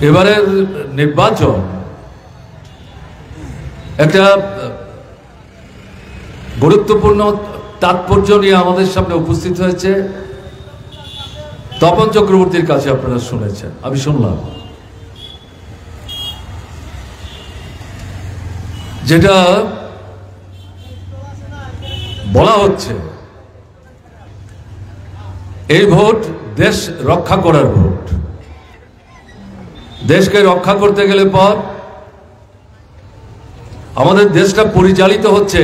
এবারের নির্বাচন একটা গুরুত্বপূর্ণ তাৎপর্য নিয়ে আমাদের সামনে উপস্থিত হয়েছে। তপন চক্রবর্তীর কাছে আপনারা শুনেছেন, আমি শুনলাম, যেটা বলা হচ্ছে এই ভোট দেশ রক্ষা করার ভোট। দেশকে রক্ষা করতে গেলে পর আমাদের দেশটা পরিচালিত হচ্ছে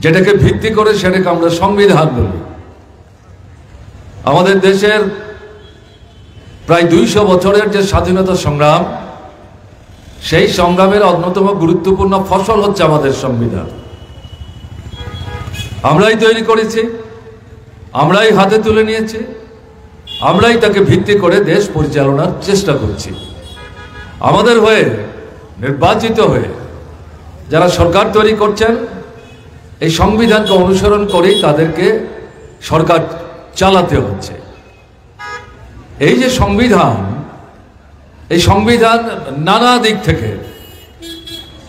যেটাকে ভিত্তি করে সেটাকে আমরা সংবিধান বলি। আমাদের দেশের প্রায় 200 বছরের যে স্বাধীনতা সংগ্রাম, সেই সংগ্রামের অন্যতম গুরুত্বপূর্ণ ফসল হচ্ছে আমাদের সংবিধান। আমরাই তৈরি করেছি, আমরাই হাতে তুলে নিয়েছি, আমরাই তাকে ভিত্তি করে দেশ পরিচালনার চেষ্টা করছি। আমাদের হয়ে নির্বাচিত হয়ে যারা সরকার তৈরি করছেন, এই সংবিধানকে অনুসরণ করেই তাদেরকে সরকার চালাতে হচ্ছে। এই যে সংবিধান, এই সংবিধান নানা দিক থেকে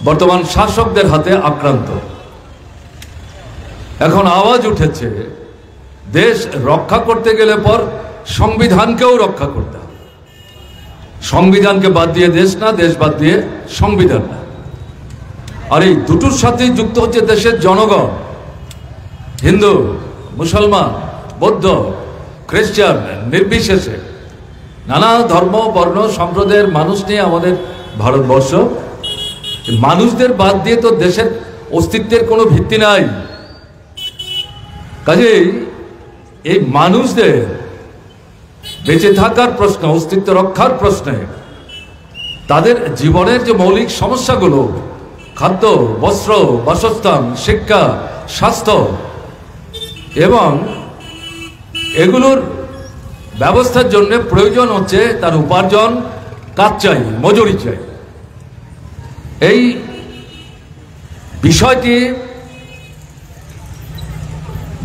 বর্তমান শাসকদের হাতে আক্রান্ত। এখন আওয়াজ উঠেছে দেশ রক্ষা করতে গেলে পর সংবিধানকেও রক্ষা করতে হবে। সংবিধানকে বাদ দিয়ে দেশ না, দেশ বাদ দিয়ে সংবিধান না। আর এই দুটোর সাথেই যুক্ত হচ্ছে দেশের জনগণ, হিন্দু, মুসলমান, বৌদ্ধ, খ্রিস্টান নির্বিশেষে নানা ধর্ম, বর্ণ, সম্প্রদায়ের মানুষ নিয়ে আমাদের ভারতবর্ষ। মানুষদের বাদ দিয়ে তো দেশের অস্তিত্বের কোনো ভিত্তি নাই। কাজেই এই মানুষদের বেঁচে থাকার প্রশ্ন, অস্তিত্ব রক্ষার প্রশ্নে তাদের জীবনের যে মৌলিক সমস্যাগুলো, খাদ্য, বস্ত্র, বাসস্থান, শিক্ষা, স্বাস্থ্য, এবং এগুলোর ব্যবস্থার জন্য প্রয়োজন হচ্ছে তার উপার্জন, কাজ চাই, মজুরি চাই। এই বিষয়টি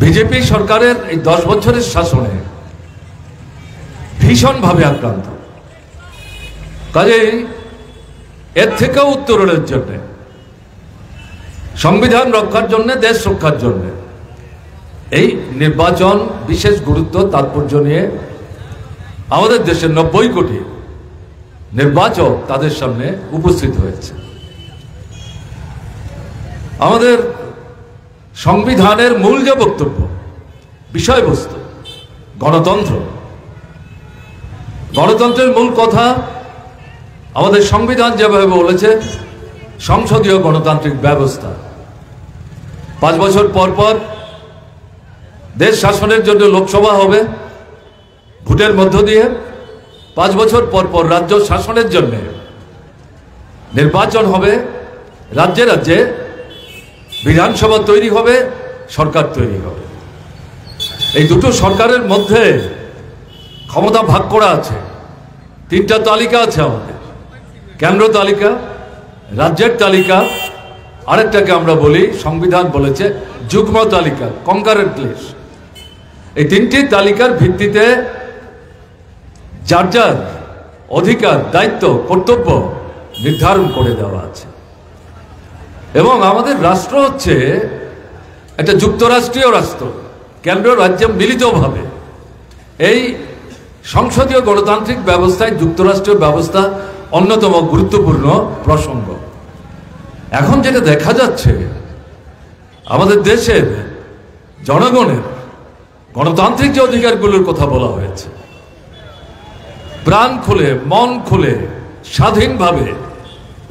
বিজেপি সরকারের এই 10 বছরের শাসনে ভীষণভাবে আক্রান্ত। কাজেই এর থেকেও উত্তরণের জন্য, সংবিধান রক্ষার জন্য, দেশ রক্ষার জন্য এই নির্বাচন বিশেষ গুরুত্ব তাৎপর্য নিয়ে আমাদের দেশের 90 কোটি নির্বাচক তাদের সামনে উপস্থিত হয়েছে। আমাদের সংবিধানের মূল যে বক্তব্য, বিষয়বস্তু, গণতন্ত্র, গণতন্ত্রের মূল কথা আমাদের সংবিধান যেভাবে বলেছে, সংসদীয় গণতান্ত্রিক ব্যবস্থা। 5 বছর পর পর দেশ শাসনের জন্য লোকসভা হবে ভোটের মধ্য দিয়ে, 5 বছর পর পর রাজ্য শাসনের জন্য নির্বাচন হবে, রাজ্যে রাজ্যে বিধানসভা তৈরি হবে, সরকার তৈরি হবে। এই দুটো সরকারের মধ্যে ক্ষমতা ভাগ করা আছে। 3টা তালিকা আছে আমাদের, কেন্দ্র তালিকা, রাজ্যের তালিকা, আরেকটাকে আমরা বলি, সংবিধান বলেছে যুগ্ম তালিকা, কনকারেন্ট লিস্ট। এই 3টি তালিকার ভিত্তিতে যার যার অধিকার, দায়িত্ব, কর্তব্য নির্ধারণ করে দেওয়া আছে। এবং আমাদের রাষ্ট্র হচ্ছে একটা যুক্তরাষ্ট্রীয় রাষ্ট্র, কেন্দ্র রাজ্য মিলিতভাবে। এই সংসদীয় গণতান্ত্রিক ব্যবস্থায় যুক্তরাষ্ট্রীয় ব্যবস্থা অন্যতম গুরুত্বপূর্ণ প্রসঙ্গ। এখন যেটা দেখা যাচ্ছে, আমাদের দেশের জনগণের গণতান্ত্রিক যে অধিকারগুলোর কথা বলা হয়েছে, প্রাণ খুলে, মন খুলে, স্বাধীনভাবে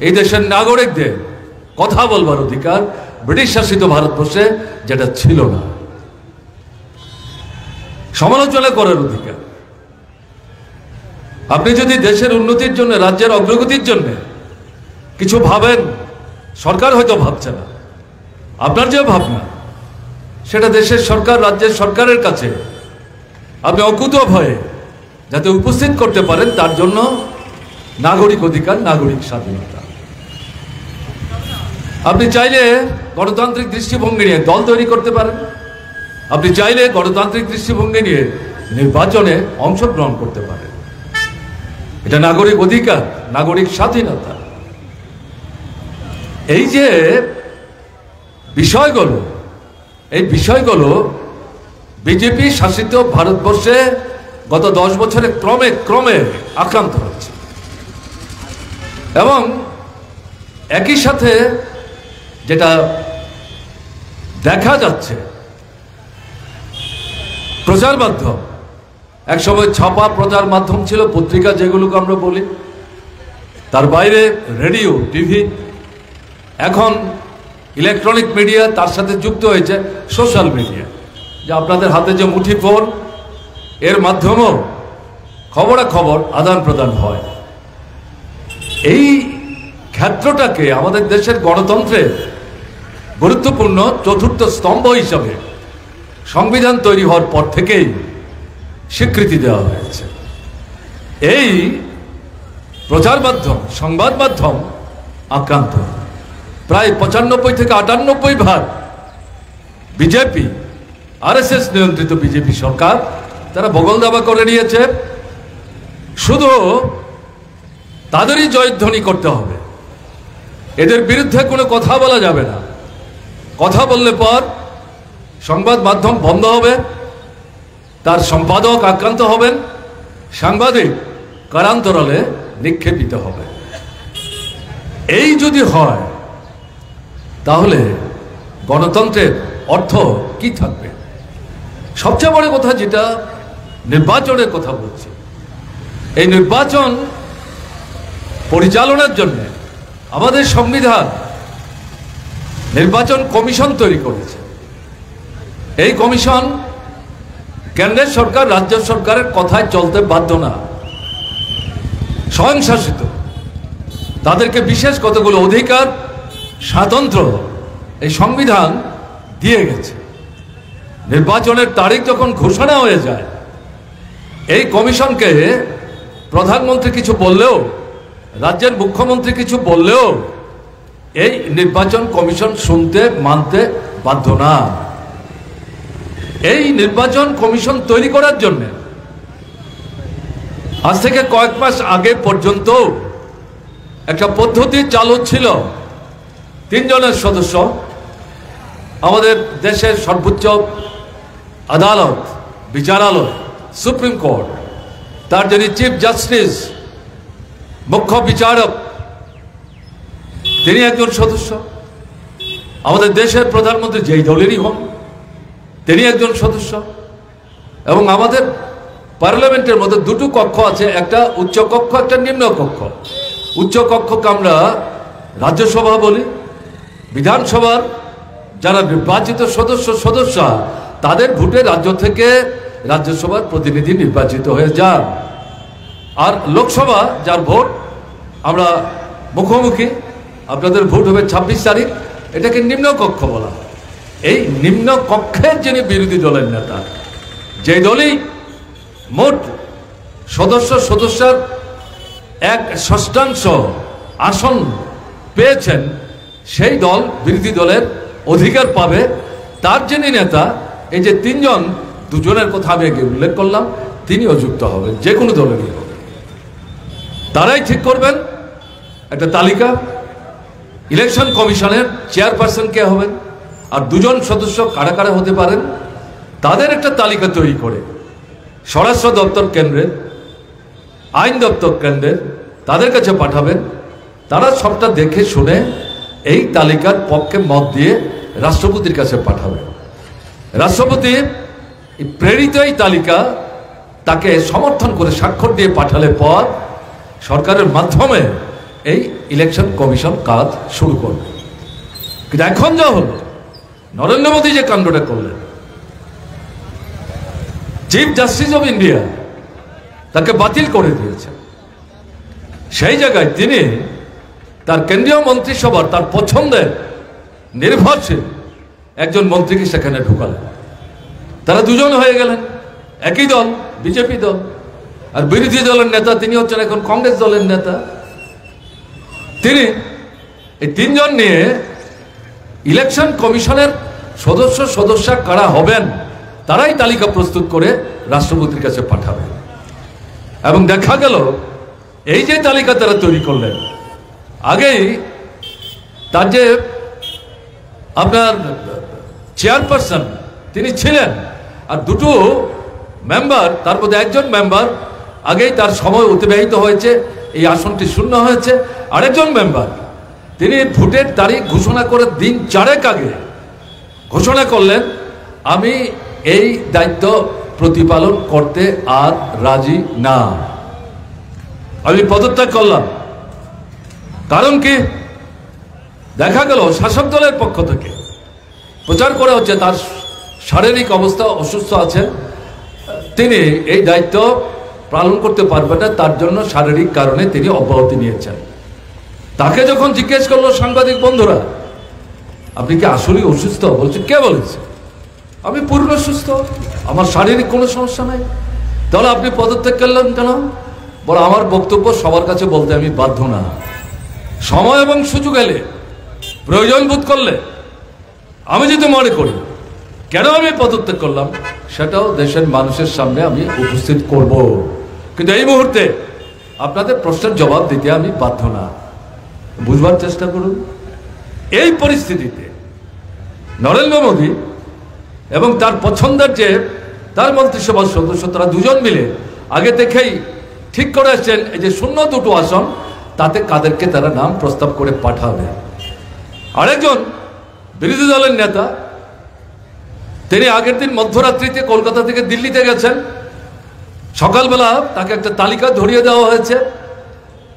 এই দেশের নাগরিকদের কথা বলবার অধিকার ব্রিটিশ শাসিত ভারতবর্ষে যেটা ছিল না। সমালোচনা করার অধিকার। আপনি যদি দেশের উন্নতির জন্য, রাজ্যের অগ্রগতির জন্য কিছু ভাবেন, সরকার হয়তো ভাবছে না, আপনার যে ভাবনা সেটা দেশের সরকার, রাজ্যের সরকারের কাছে আপনি অকুত ভয়ে যাতে উপস্থিত করতে পারেন, তার জন্য নাগরিক অধিকার, নাগরিক স্বাধীনতা। আপনি চাইলে গণতান্ত্রিক দৃষ্টিভঙ্গি নিয়ে দল তৈরি করতে পারেন, আপনি চাইলে গণতান্ত্রিক দৃষ্টিভঙ্গি নিয়ে নির্বাচনে অংশগ্রহণ করতে পারেন। এটা নাগরিক অধিকার, নাগরিক স্বাধীনতা। এই যে বিষয়গুলো, এই বিষয়গুলো বিজেপি শাসিত ভারতবর্ষে গত 10 বছরে ক্রমে ক্রমে আক্রান্ত হচ্ছে। এবং একই সাথে যেটা দেখা যাচ্ছে, প্রচার মাধ্যম, একসময় ছাপা প্রচার মাধ্যম ছিল পত্রিকা যেগুলোকে আমরা বলি, তার বাইরে রেডিও, টিভি, এখন ইলেকট্রনিক মিডিয়া, তার সাথে যুক্ত হয়েছে সোশ্যাল মিডিয়া, যে আপনাদের হাতে যে মুঠিফোন, এর মাধ্যমেও খবরাখবর আদান প্রদান হয়। এই ক্ষেত্রটাকে আমাদের দেশের গণতন্ত্রের গুরুত্বপূর্ণ চতুর্থ স্তম্ভ হিসাবে সংবিধান তৈরি হওয়ার পর থেকেই স্বীকৃতি দেওয়া হয়েছে। এই প্রচার মাধ্যম, সংবাদ মাধ্যম আক্রান্ত। প্রায় 95 থেকে 98% বিজেপি, আরএসএস নিয়ন্ত্রিত বিজেপি সরকার, তারা বগল দাবা করে নিয়েছে শুধু তাদেরই জয়ধ্বনি করতে হবে, এদের বিরুদ্ধে কোনো কথা বলা যাবে না। কথা বললে পর সংবাদ মাধ্যম বন্ধ হবে, তার সম্পাদক আক্রান্ত হবেন, সাংবাদিক কারান্তরালে নিক্ষেপিত হবে। এই যদি হয় তাহলে গণতন্ত্রের অর্থ কি থাকবে? সবচেয়ে বড় কথা যেটা, নির্বাচনের কথা বলছি। এই নির্বাচন পরিচালনার জন্য আমাদের সংবিধান নির্বাচন কমিশন তৈরি করেছে। এই কমিশন কেন্দ্রের সরকার, রাজ্য সরকারের কথায় চলতে বাধ্য না, স্বয়ংশাসিত। তাদেরকে বিশেষ কতগুলো অধিকার, স্বাতন্ত্র্য এই সংবিধান দিয়ে গেছে। নির্বাচনের তারিখ যখন ঘোষণা হয়ে যায়, এই কমিশনকে প্রধানমন্ত্রী কিছু বললেও, রাজ্যের মুখ্যমন্ত্রী কিছু বললেও এই নির্বাচন কমিশন শুনতে মানতে বাধ্য না। এই নির্বাচন কমিশন তৈরি করার জন্য আজ থেকে কয়েক মাস আগে পর্যন্ত একটা পদ্ধতি চালু ছিল। 3 জনের সদস্য, আমাদের দেশের সর্বোচ্চ আদালত, বিচারালয়, সুপ্রিম কোর্ট, তার যিনি চিফ জাস্টিস, মুখ্য বিচারক, তিনি একজন সদস্য। আমাদের দেশের প্রধানমন্ত্রী যেই দলেরই হন, তিনি একজন সদস্য। এবং আমাদের পার্লামেন্টের মধ্যে 2টো কক্ষ আছে, একটা উচ্চ কক্ষ, একটা নিম্ন কক্ষ। উচ্চ কক্ষকে আমরা রাজ্যসভা বলি। বিধানসভার যারা নির্বাচিত সদস্য, তাদের ভোটে রাজ্য থেকে রাজ্যসভার প্রতিনিধি নির্বাচিত হয়ে যান। আর লোকসভা, যার ভোট আমরা মুখোমুখি, আপনাদের ভোট হবে 26 তারিখ, এটাকে নিম্ন কক্ষ বলা। এই নিম্ন কক্ষের যিনি বিরোধী দলের নেতা, যে দলই মোট সদস্যের 1/6 আসন পেয়েছেন, সেই দল বিরোধী দলের অধিকার পাবে। তার যিনি নেতা, এই যে 3 জন, 2 জনের কথা আমি আগে উল্লেখ করলাম, তিনিও যুক্ত হবেন, যে কোনো দলেরই হবে। তারাই ঠিক করবেন একটা তালিকা। ইলেকশন কমিশনের চেয়ারপারসন কে হবেন, আর 2 জন সদস্য কারা কারা হতে পারেন, তাদের একটা তালিকা তৈরি করে স্বরাষ্ট্র দপ্তর কেন্দ্রের, আইন দপ্তর কেন্দ্রের, তাদের কাছে পাঠাবেন। তারা সবটা দেখে শুনে এই তালিকার পক্ষে মত দিয়ে রাষ্ট্রপতির কাছে পাঠাবেন। রাষ্ট্রপতি প্রেরিত এই তালিকা তাকে সমর্থন করে স্বাক্ষর দিয়ে পাঠালে পর সরকারের মাধ্যমে এই ইলেকশন কমিশন কাজ শুরু করবে। কিন্তু এখন যা হলো, নরেন্দ্র মোদী যে কাণ্ডটা করলেন, চিফ জাস্টিস অফ ইন্ডিয়া তাকে বাতিল করে দিয়েছেন। সেই জায়গায় তিনি তার কেন্দ্রীয় মন্ত্রিসভার, তার পছন্দের নির্ভরশীল একজন মন্ত্রীকে সেখানে ঢুকালেন। তারা 2 জন হয়ে গেলেন, একই দল, বিজেপি দল। আর বিরোধী দলের নেতা তিনি হচ্ছেন এখন কংগ্রেস দলের নেতা। তিনি এই 3 জন নিয়ে ইলেকশন কমিশনের সদস্য কারা হবেন, তারাই তালিকা প্রস্তুত করে রাষ্ট্রপতির কাছে পাঠাবেন। এবং দেখা গেল এই যে তালিকা তারা তৈরি করলেন, আগেই তার যে আপনার চেয়ারপারসন তিনি ছিলেন, আর দুটো মেম্বার, তার মধ্যে একজন মেম্বার আগেই তার সময় অতিবাহিত হয়েছে, এই আসনটি শূন্য হয়েছে। আরেকজন মেম্বার তিনি ভোটের তারিখ ঘোষণা করে দিন 4 আগে ঘোষণা করলেন, আমি এই দায়িত্ব প্রতিপালন করতে আর রাজি না, আমি পদত্যাগ করলাম। কারণ কি? দেখা গেল শাসক দলের পক্ষ থেকে প্রচার করা হচ্ছে তার শারীরিক অবস্থা অসুস্থ আছেন, তিনি এই দায়িত্ব পালন করতে পারবেন না, তার জন্য শারীরিক কারণে তিনি অব্যাহতি নিয়েছেন। তাকে যখন জিজ্ঞেস করলো সাংবাদিক বন্ধুরা, আপনি কি আসলেই অসুস্থ? বলছে, কে বলেছে? আমি পূর্ণ সুস্থ, আমার শারীরিক কোনো সমস্যা নাই। তাহলে আপনি পদত্যাগ করলেন কেন? বলে, আমার বক্তব্য সবার কাছে বলতে আমি বাধ্য না, সময় এবং সুযোগ এলে, প্রয়োজন বোধ করলে, আমি যদি মনে করি কেন আমি পদত্যাগ করলাম, সেটাও দেশের মানুষের সামনে আমি উপস্থিত করব। কিন্তু এই মুহূর্তে আপনাদের প্রশ্নের জবাব দিতে আমি বাধ্য না। বুঝবার চেষ্টা করুন, এই পরিস্থিতিতে নরেন্দ্র মোদী এবং তার পছন্দের যে তার মন্ত্রিসভার সদস্য, তারা দুজন মিলে আগে থেকেই ঠিক করে আসছেন এই যে শূন্য 2টো আসন, তাতে কাদেরকে তারা নাম প্রস্তাব করে পাঠাবে। আরেকজন বিরোধী দলের নেতা, তিনি আগের দিন মধ্যরাত্রিতে কলকাতা থেকে দিল্লিতে গেছেন, সকালবেলা তাকে একটা তালিকা ধরিয়ে দেওয়া হয়েছে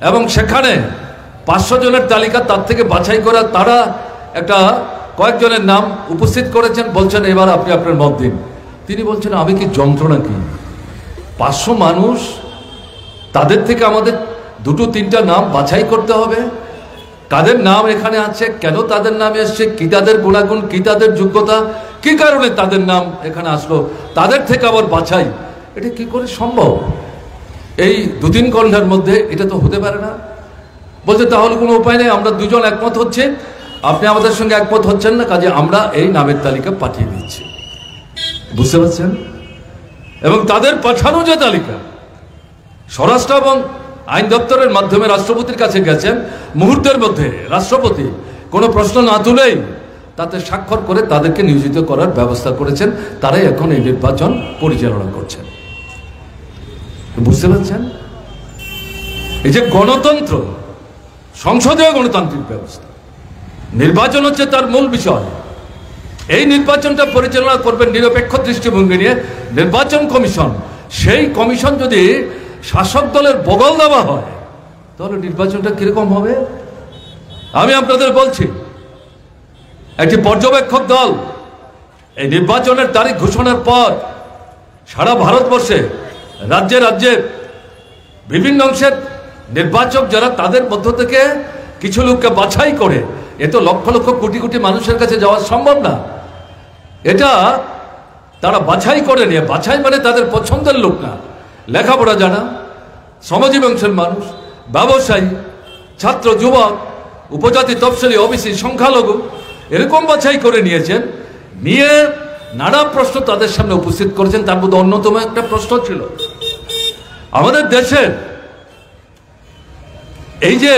এবং সেখানে 500 জনের তালিকা, তার থেকে বাছাই করা তারা একটা কয়েকজনের নাম উপস্থিত করেছেন, বলছেন এবার আপনি আপনার মত দিন। তিনি বলছেন, আমি কি যন্ত্রণা কি? 500 মানুষ, তাদের থেকে আমাদের 2-3টা নাম বাছাই করতে হবে? কাদের নাম এখানে আছে, কেন তাদের নাম এসছে, কি তাদের গুণাগুণ, কি তাদের যোগ্যতা, কি কারণে তাদের নাম এখানে আসলো, তাদের থেকে আবার বাছাই, এটা কি করে সম্ভব? এই 2-3 ঘন্টার মধ্যে এটা তো হতে পারে না। বলছে, তাহলে কোনো উপায় নেই, আমরা দুজন একমত হচ্ছে, আপনি আমাদের সঙ্গে একমত হচ্ছেন না, কাজে আমরা এই নামের তালিকা পাঠিয়ে দিচ্ছি। বুঝতে পারছেন? এবং তাদের পাঠানো যে তালিকা স্বরাষ্ট্র এবং আইন দপ্তরের মাধ্যমে রাষ্ট্রপতির কাছে গেছেন, মুহূর্তের মধ্যে রাষ্ট্রপতি কোনো প্রশ্ন না তুলেই তাতে স্বাক্ষর করে তাদেরকে নিয়োজিত করার ব্যবস্থা করেছেন। তারাই এখন এই নির্বাচন পরিচালনা করছেন। বুঝতে পারছেন? এই যে গণতন্ত্র, সংসদীয় গণতান্ত্রিক ব্যবস্থা, নির্বাচন হচ্ছে তার মূল বিষয়। এই নির্বাচনটা পরিচালনা করবেন নিরপেক্ষ দৃষ্টিভঙ্গি নিয়ে নির্বাচন কমিশন। সেই কমিশন যদি শাসক দলের বগল দেওয়া হয়, তাহলে নির্বাচনটা কিরকম হবে? আমি আপনাদের বলছি, একটি পর্যবেক্ষক দল এই নির্বাচনের তারিখ ঘোষণার পর সারা ভারতবর্ষে রাজ্যে রাজ্যে বিভিন্ন অংশের নির্বাচক যারা, তাদের মধ্য থেকে কিছু লোককে বাছাই করে, এ তো লক্ষ লক্ষ কোটি কোটি মানুষের কাছে যাওয়া সম্ভব না, এটা তারা বাছাই করে নিয়ে, বাছাই মানে তাদের পছন্দের লোক না, লেখাপড়া জানা, শ্রমজীবী অংশের মানুষ, ব্যবসায়ী, ছাত্র, যুবক, উপজাতি, তফসিলি, ওবিসি, সংখ্যালঘু, এরকম বাছাই করে নিয়েছেন। নিয়ে নানা প্রশ্ন তাদের সামনে উপস্থিত করেছেন। তার মধ্যে অন্যতম একটা প্রশ্ন ছিল, আমাদের দেশের এই যে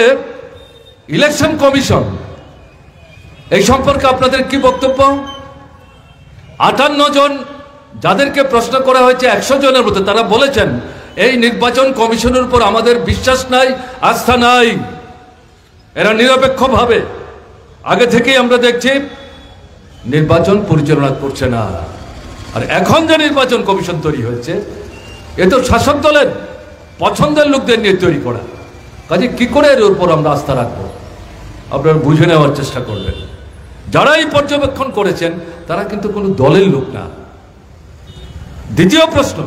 ইলেকশন কমিশন, এই সম্পর্কে আপনাদের কি বক্তব্য? 58 জন যাদেরকে প্রশ্ন করা হয়েছে 100 জনের মধ্যে, তারা বলেছেন এই নির্বাচন কমিশনের উপর আমাদের বিশ্বাস নাই, আস্থা নাই, এরা নিরপেক্ষভাবে আগে থেকেই আমরা দেখছি নির্বাচন পরিচালনা করছে না। আর এখন যে নির্বাচন কমিশন তৈরি হয়েছে, এ তো শাসক দলের পছন্দের লোকদের নিয়ে তৈরি করা। কাজে কি করে এর উপর আমরা আস্থা রাখবো? আপনারা বুঝে নেওয়ার চেষ্টা করবেন। যারা এই পর্যবেক্ষণ করেছেন তারা কিন্তু কোনো দলের লোক না। দ্বিতীয় প্রশ্ন,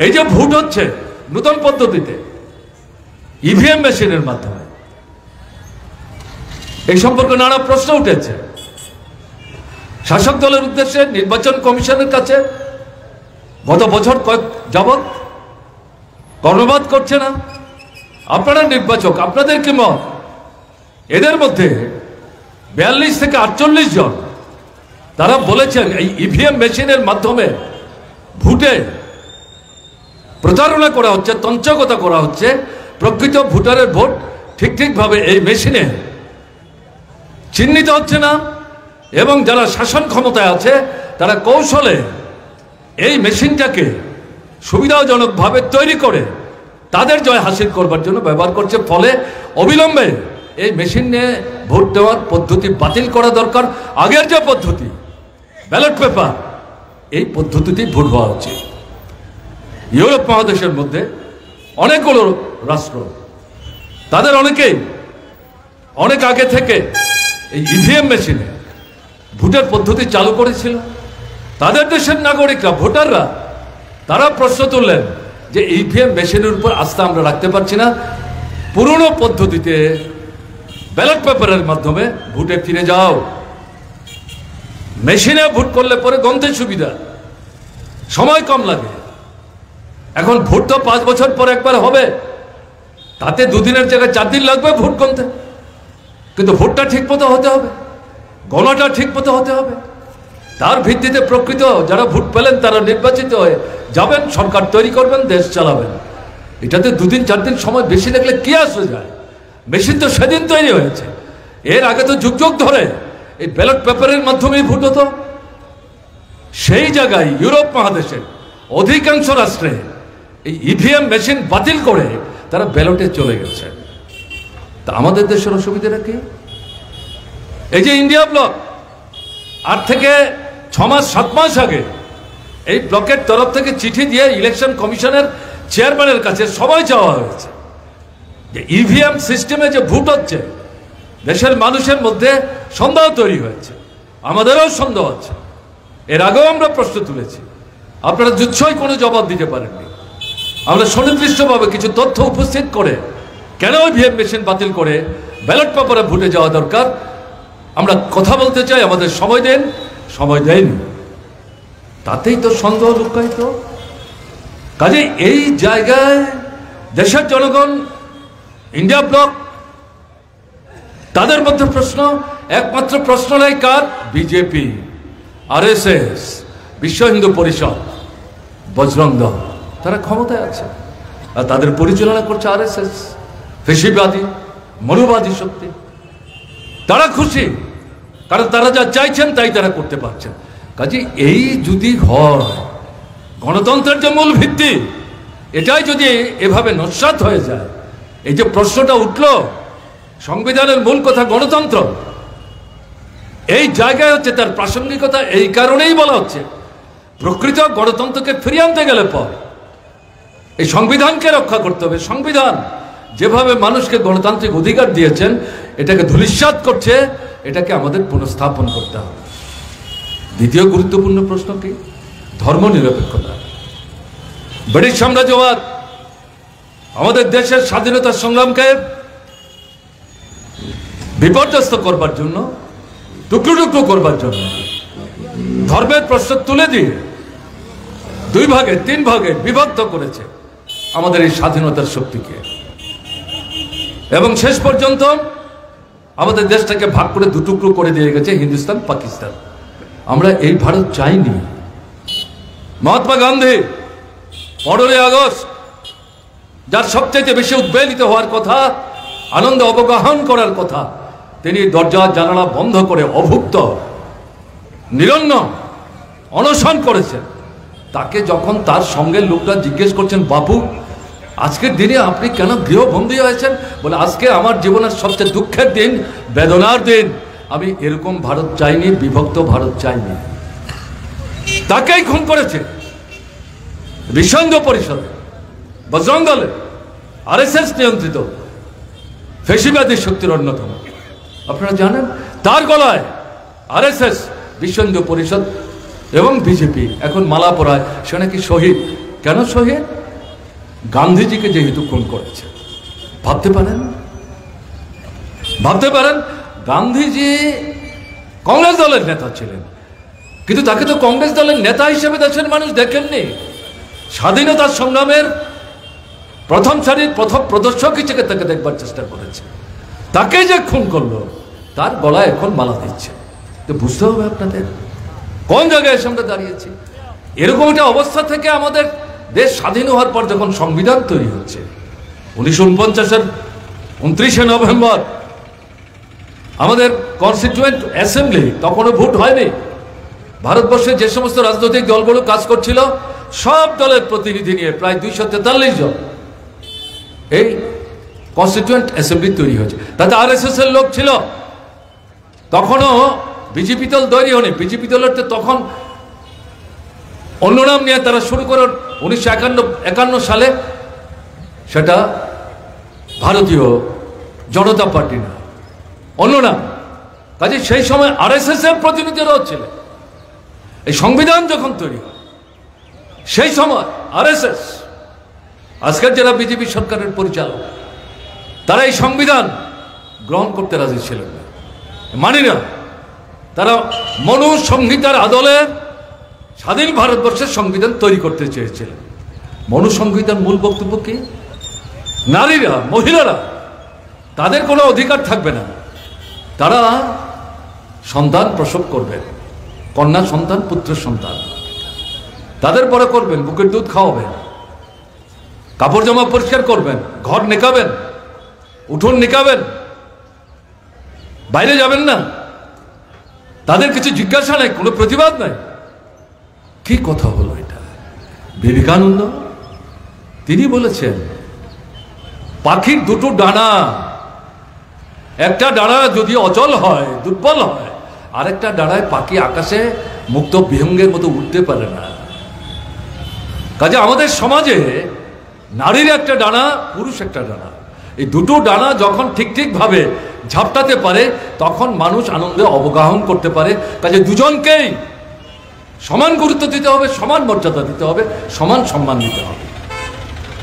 এই যে ভোট হচ্ছে নতুন পদ্ধতিতে ইভিএম মেশিনের মাধ্যমে, এই সম্পর্কে নানা প্রশ্ন উঠেছে। শাসক দলের উদ্দেশ্যে নির্বাচন কমিশনের কাছে গত বছর কয়েক যাবৎ কর্ণপাত করছে না। আপনারা নির্বাচক, আপনাদের কি মত? এদের মধ্যে 42 থেকে 48 জন তারা বলেছেন এই ইভিএম মেশিনের মাধ্যমে ভোটে প্রতারণা করা হচ্ছে, তঞ্চকতা করা হচ্ছে। প্রকৃত ভোটারের ভোট ঠিকভাবে এই মেশিনে চিহ্নিত হচ্ছে না, এবং যারা শাসন ক্ষমতায় আছে তারা কৌশলে এই মেশিনটাকে সুবিধাজনকভাবে তৈরি করে তাদের জয় হাসিল করবার জন্য ব্যবহার করছে। ফলে অবিলম্বে এই মেশিন নিয়ে ভোট দেওয়ার পদ্ধতি বাতিল করা দরকার। আগের যে পদ্ধতি ব্যালট পেপার, এই পদ্ধতিতেই ভোট হওয়া উচিত। ইউরোপ মহাদেশের মধ্যে অনেকগুলো রাষ্ট্র, তাদের অনেকেই অনেক আগে থেকে এই ইভিএম মেশিনে ভোটের পদ্ধতি চালু করেছিল। তাদের দেশের নাগরিকরা, ভোটাররা, তারা প্রশ্ন তুললেন যে ইভিএম মেশিনের উপর আস্থা আমরা রাখতে পারছি না, পুরনো পদ্ধতিতে ব্যালট পেপারের মাধ্যমে ভোটে ফিরে যাও। মেশিনে ভোট করলে পরে গণতে সুবিধা, সময় কম লাগে। এখন ভোট তো 5 বছর পর একবার হবে, তাতে 2 দিনের জায়গায় 4 দিন লাগবে ভোট গণতে। কিন্তু ভোটটা ঠিক মতো হতে হবে, গণনা ঠিক মতো হতে হবে। তার ভিত্তিতে প্রকৃত যারা ভোট পেলেন তারা নির্বাচিত হয়ে যাবেন, সরকার তৈরি করবেন, দেশ চালাবেন। এটাতে 2 দিন 4 দিন সময় বেশি লাগলে কি আসে যায়? মেশিন তো সেদিন তৈরি হয়েছে, এর আগে তো যুগ যুগ ধরে এই ব্যালট পেপারের মাধ্যমেই ভোট হতো। সেই জায়গায় ইউরোপ মহাদেশের অধিকাংশ রাষ্ট্রে এই ইভিএম মেশিন বাতিল করে তারা ব্যালটে চলে গেছে। তা আমাদের দেশের অসুবিধাটা কি? এই যে ইন্ডিয়া ব্লক, আর থেকে 6 মাস 7 মাস আগে এই ব্লকের তরফ থেকে চিঠি দিয়ে ইলেকশন কমিশনের চেয়ারম্যানের কাছে সবাই চাওয়া হয়েছে যে ইভিএম সিস্টেমে যে ভোট হচ্ছে, দেশের মানুষের মধ্যে সন্দেহ তৈরি হয়েছে, আমাদেরও সন্দেহ আছে। এর আগেও আমরা প্রশ্ন তুলেছি, আপনারা যুচ্ছই কোনো জবাব দিতে পারেননি। আমরা সুনির্দিষ্টভাবে কিছু তথ্য উপস্থিত করে কেন ইভিএম মেশিন বাতিল করে ব্যালট পেপারে ভোটে যাওয়া দরকার আমরা কথা বলতে চাই। আমাদের সময় দেন, সময় দেয়নি, তাতেই তো সন্দেহ লুকায়িত। কাজে এই জায়গায় দেশের জনগণ, ইন্ডিয়া ব্লক, তাদের মধ্যে প্রশ্ন, একমাত্র প্রশ্ন নাই কার? বিজেপি, আরএসএস, বিশ্ব হিন্দু পরিষদ, বজরং দল, তারা ক্ষমতায় আছে আর তাদের পরিচালনা করছে আরএসএস, ফেসিবাদী মনুবাদী শক্তি। তারা খুশি, কারণ তারা যা চাইছেন তাই তারা করতে পারছেন। কাজে এই যদি হয়, গণতন্ত্রের যে মূল ভিত্তি, এটাই যদি এভাবে নস্যাৎ হয়ে যায়, এই যে প্রশ্নটা উঠল, সংবিধানের মূল কথা গণতন্ত্র, এই জায়গায় হচ্ছে তার প্রাসঙ্গিকতা। এই কারণেই বলা হচ্ছে প্রকৃত গণতন্ত্রকে ফিরিয়ে আনতে গেলে পর এই সংবিধানকে রক্ষা করতে হবে। সংবিধান যেভাবে মানুষকে গণতান্ত্রিক অধিকার দিয়েছেন, এটাকে ধূলিসাৎ করছে, এটাকে আমাদের পুনঃস্থাপন করতে হবে। দ্বিতীয় গুরুত্বপূর্ণ প্রশ্ন কি? ধর্মনিরপেক্ষতা। ব্রিটিশ সাম্রাজ্যবাদ আমাদের দেশের স্বাধীনতা সংগ্রামকে বিপর্যস্ত করবার জন্য, টুকরো টুকরো করবার জন্য ধর্মের প্রশ্ন তুলে দিয়ে 2 ভাগে 3 ভাগে বিভক্ত করেছে আমাদের এই স্বাধীনতার শক্তিকে, এবং শেষ পর্যন্ত আমাদের দেশটাকে ভাগ করে 2 টুকরো করে দিয়ে গেছে হিন্দুস্তান, পাকিস্তান। আমরা এই ভারত চাইনি। মহাত্মা গান্ধী 15ই আগস্ট, যার সবচেয়ে বেশি উদ্বেলিত হওয়ার কথা, আনন্দ অবগাহন করার কথা, তিনি দরজা জানালা বন্ধ করে অভুক্ত নিরন্ন অনশন করেছেন। তাকে যখন তার সঙ্গে লোকরা জিজ্ঞেস করছেন, বাপু আজকের দিনে আপনি কেন গৃহবন্দী হয়েছেন? বলে, আজকে আমার জীবনের সবচেয়ে দুঃখের দিন, বেদনার দিন। আমি এরকম ভারত চাইনি, বিভক্ত ভারত চাইনি। তাকেই খুন করেছে বিশ্ব হিন্দু পরিষদে, বজরং দলে, আরএসএস নিয়ন্ত্রিত ফেসিবাদী শক্তির অন্যতম। আপনারা জানেন তার গলায় আরএসএস, বিশ্ব হিন্দু পরিষদ এবং বিজেপি এখন মালা পরায়। সে নাকি শহীদ। কেন শহীদ? গান্ধীজিকে যেহেতু খুন করেছে। ভাবতে পারেন, ভাবতে পারেন, গান্ধীজি কংগ্রেস দলের নেতা ছিলেন, কিন্তু তাকে তো কংগ্রেস দলের নেতা হিসেবে দেশের মানুষ দেখেননি। স্বাধীনতা সংগ্রামের প্রথম সারির প্রথম প্রদর্শক হিসেবে তাকে দেখবার চেষ্টা করেছে। তাকে যে খুন করলো, তার গলায় এখন মালা দিচ্ছে। তো বুঝতে হবে আপনাদের কোন জায়গায় এসে আমরা দাঁড়িয়েছি। এরকম একটা অবস্থা থেকে আমাদের দেশ স্বাধীন হওয়ার পর যখন সংবিধান তৈরি হচ্ছে 1949-এর 29শে নভেম্বর আমাদের কনস্টিটিউয়েন্ট অ্যাসেম্বলি, তখনও ভোট হয়নি, ভারতবর্ষে যে সমস্ত রাজনৈতিক দলগুলো কাজ করছিল সব দলের প্রতিনিধি নিয়ে প্রায় 243 জন এই কনস্টিটিউয়েন্ট অ্যাসেম্বলি তৈরি হয়েছে। তাতে আরএসএস এর লোক ছিল, তখনও বিজেপি দল তৈরি হয়নি। বিজেপি দলের তখন অন্য নাম নিয়ে তারা শুরু করে 1951 সালে, সেটা ভারতীয় জনতা পার্টি না, অন্য নাম। কাজে সেই সময় আরএসএস এর প্রতিনিধিরাও ছিলেন। এই সংবিধান যখন তৈরি হয় সেই সময় আরএসএস, আজকের যারা বিজেপি সরকারের পরিচালক, তারা এই সংবিধান গ্রহণ করতে রাজি ছিলেন না, মানি না। তারা মনু সংহিতার আদলে স্বাধীন ভারতবর্ষের সংবিধান তৈরি করতে চেয়েছিলেন। মনু সংহিতার মূল বক্তব্য কি? নারীরা, মহিলারা, তাদের কোনো অধিকার থাকবে না, তারা সন্তান প্রসব করবেন, কন্যা সন্তান, পুত্র সন্তান, তাদের বড় করবেন, বুকের দুধ খাওয়াবেন, কাপড় জামা পরিষ্কার করবেন, ঘর নিকাবেন, উঠোন নিকাবেন, বাইরে যাবেন না, তাদের কিছু জিজ্ঞাসা নাই, কোনো প্রতিবাদ নাই। কি কথা হলো এটা? বিবেকানন্দ তিনি বলেছেন পাখির দুটো ডানা, একটা ডানা যদি অচল হয়, দুর্বল হয়, আরেকটা ডানায় পাখি আকাশে মুক্ত বিহঙ্গের মতো উঠতে পারে না। কাজে আমাদের সমাজে নারীর একটা ডানা, পুরুষ একটা ডানা, এই দুটো ডানা যখন ঠিক ভাবে ঝাপটাতে পারে তখন মানুষ আনন্দে অবগাহন করতে পারে। কাজে দুজনকেই সমান গুরুত্ব দিতে হবে, সমান মর্যাদা দিতে হবে, সমান সম্মান দিতে হবে।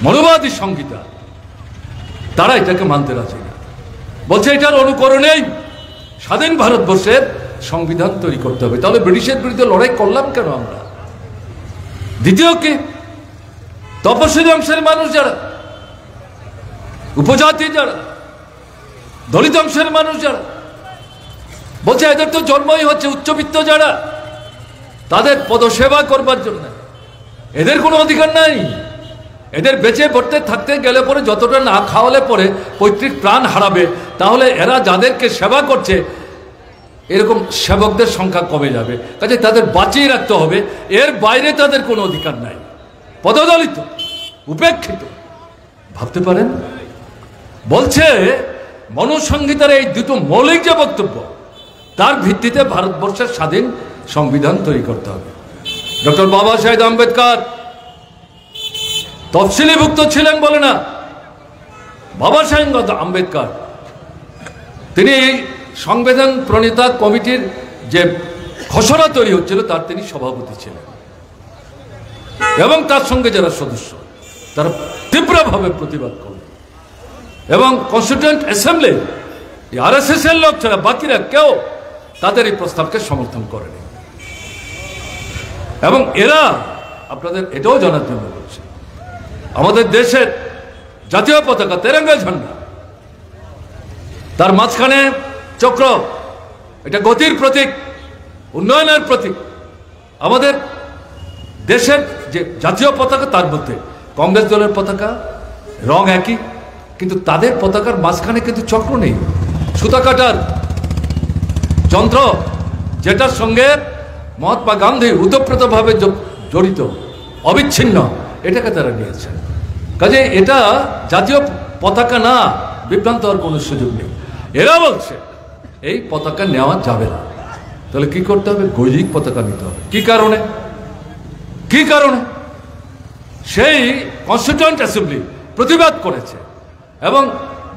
মনোবাদী সংহিতা তারা এটাকে মানতে রাজি না, বলছে এটার অনুকরণেই স্বাধীন ভারতবর্ষের সংবিধান তৈরি করতে হবে। তাহলে ব্রিটিশের বিরুদ্ধে লড়াই করলাম কেন আমরা? দ্বিতীয় কি? তপশিলি অংশের মানুষ যারা, উপজাতি যারা, দলিত অংশের মানুষ যারা, বলছে এদের তো জন্মই হচ্ছে উচ্চবিত্ত যারা, তাদের পদসেবা করবার জন্য এদের কোনো অধিকার নাই। এদের বেঁচে পড়তে থাকতে গেলে পরে যতটা না খাওয়ালে পরে পৈতৃক প্রাণ হারাবে, তাহলে এরা যাদেরকে সেবা করছে এরকম সেবকদের সংখ্যা কমে যাবে। কাজে তাদের বাঁচিয়ে রাখতে হবে, এর বাইরে তাদের কোনো অধিকার নাই, পদদলিত, উপেক্ষিত। ভাবতে পারেন? বলছে মনুসংহিতার এই দুটো মৌলিক যে বক্তব্য, তার ভিত্তিতে ভারতবর্ষের স্বাধীন সংবিধান তৈরি করতে হবে। ডক্টর বাবা সাহেব আম্বেদকর তফসিলিভুক্ত ছিলেন বলে না, বাবা সাহেব আম্বেদকর তিনি সংবিধান প্রণেতা কমিটির যে খসড়া তৈরি হচ্ছিল তার তিনি সভাপতি ছিলেন, এবং তার সঙ্গে যারা সদস্য তারা তীব্রভাবে প্রতিবাদ করলেন। এবং কনস্টিটিউয়েন্ট অ্যাসেম্বলি আরএসএস এর লোক ছাড়া বাকিরা কেউ তাদের এই প্রস্তাবকে সমর্থন করেনি। এবং এরা, আপনাদের এটাও জানার জন্য বলছে, আমাদের দেশের জাতীয় পতাকা তেরঙ্গা ঝান্ডা, তার মাঝখানে চক্র, এটা গতির প্রতীক, উন্নয়নের প্রতীক। আমাদের দেশের যে জাতীয় পতাকা তার মধ্যে কংগ্রেস দলের পতাকা রং একই, কিন্তু তাদের পতাকার মাঝখানে কিন্তু চক্র নেই, সুতা কাটার যন্ত্র, যেটার সঙ্গে মহাত্মা গান্ধী ওতপ্রোতভাবে জড়িত, অবিচ্ছিন্ন, এটাকে তারা নিয়েছেন। কাজে এটা জাতীয় পতাকা না, বিভ্রান্ত হওয়ার কোনো সুযোগ নেই। এরা বলছে এই পতাকা নেওয়া যাবে না, তাহলে কি করতে হবে? গৈরিক পতাকা নিতে হবে। কি কারণে? কি কারণে? সেই কনস্টিটিউয়েন্ট অ্যাসেম্বলি প্রতিবাদ করেছে এবং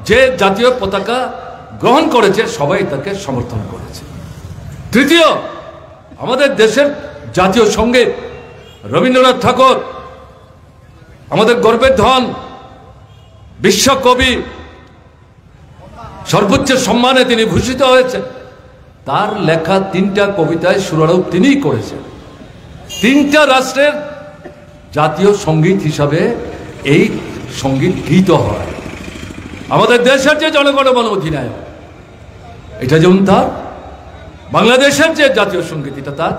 যে জাতীয় পতাকা গ্রহণ করেছে সবাই তাকে সমর্থন করেছে। তৃতীয়, আমাদের দেশের জাতীয় সঙ্গীত রবীন্দ্রনাথ ঠাকুর, আমাদের গর্বের ধন, বিশ্বকবি, সর্বোচ্চ সম্মানে তিনি ভূষিত হয়েছেন। তার লেখা 3টা কবিতায় সুরারোপ তিনিই করেছেন। 3টা রাষ্ট্রের জাতীয় সঙ্গীত হিসাবে এই সঙ্গীত গীত হয়। আমাদের দেশের যে জনগণমন অধিনায়ক, এটা যেমন তার, বাংলাদেশের যে জাতীয় সঙ্গীত এটা তার,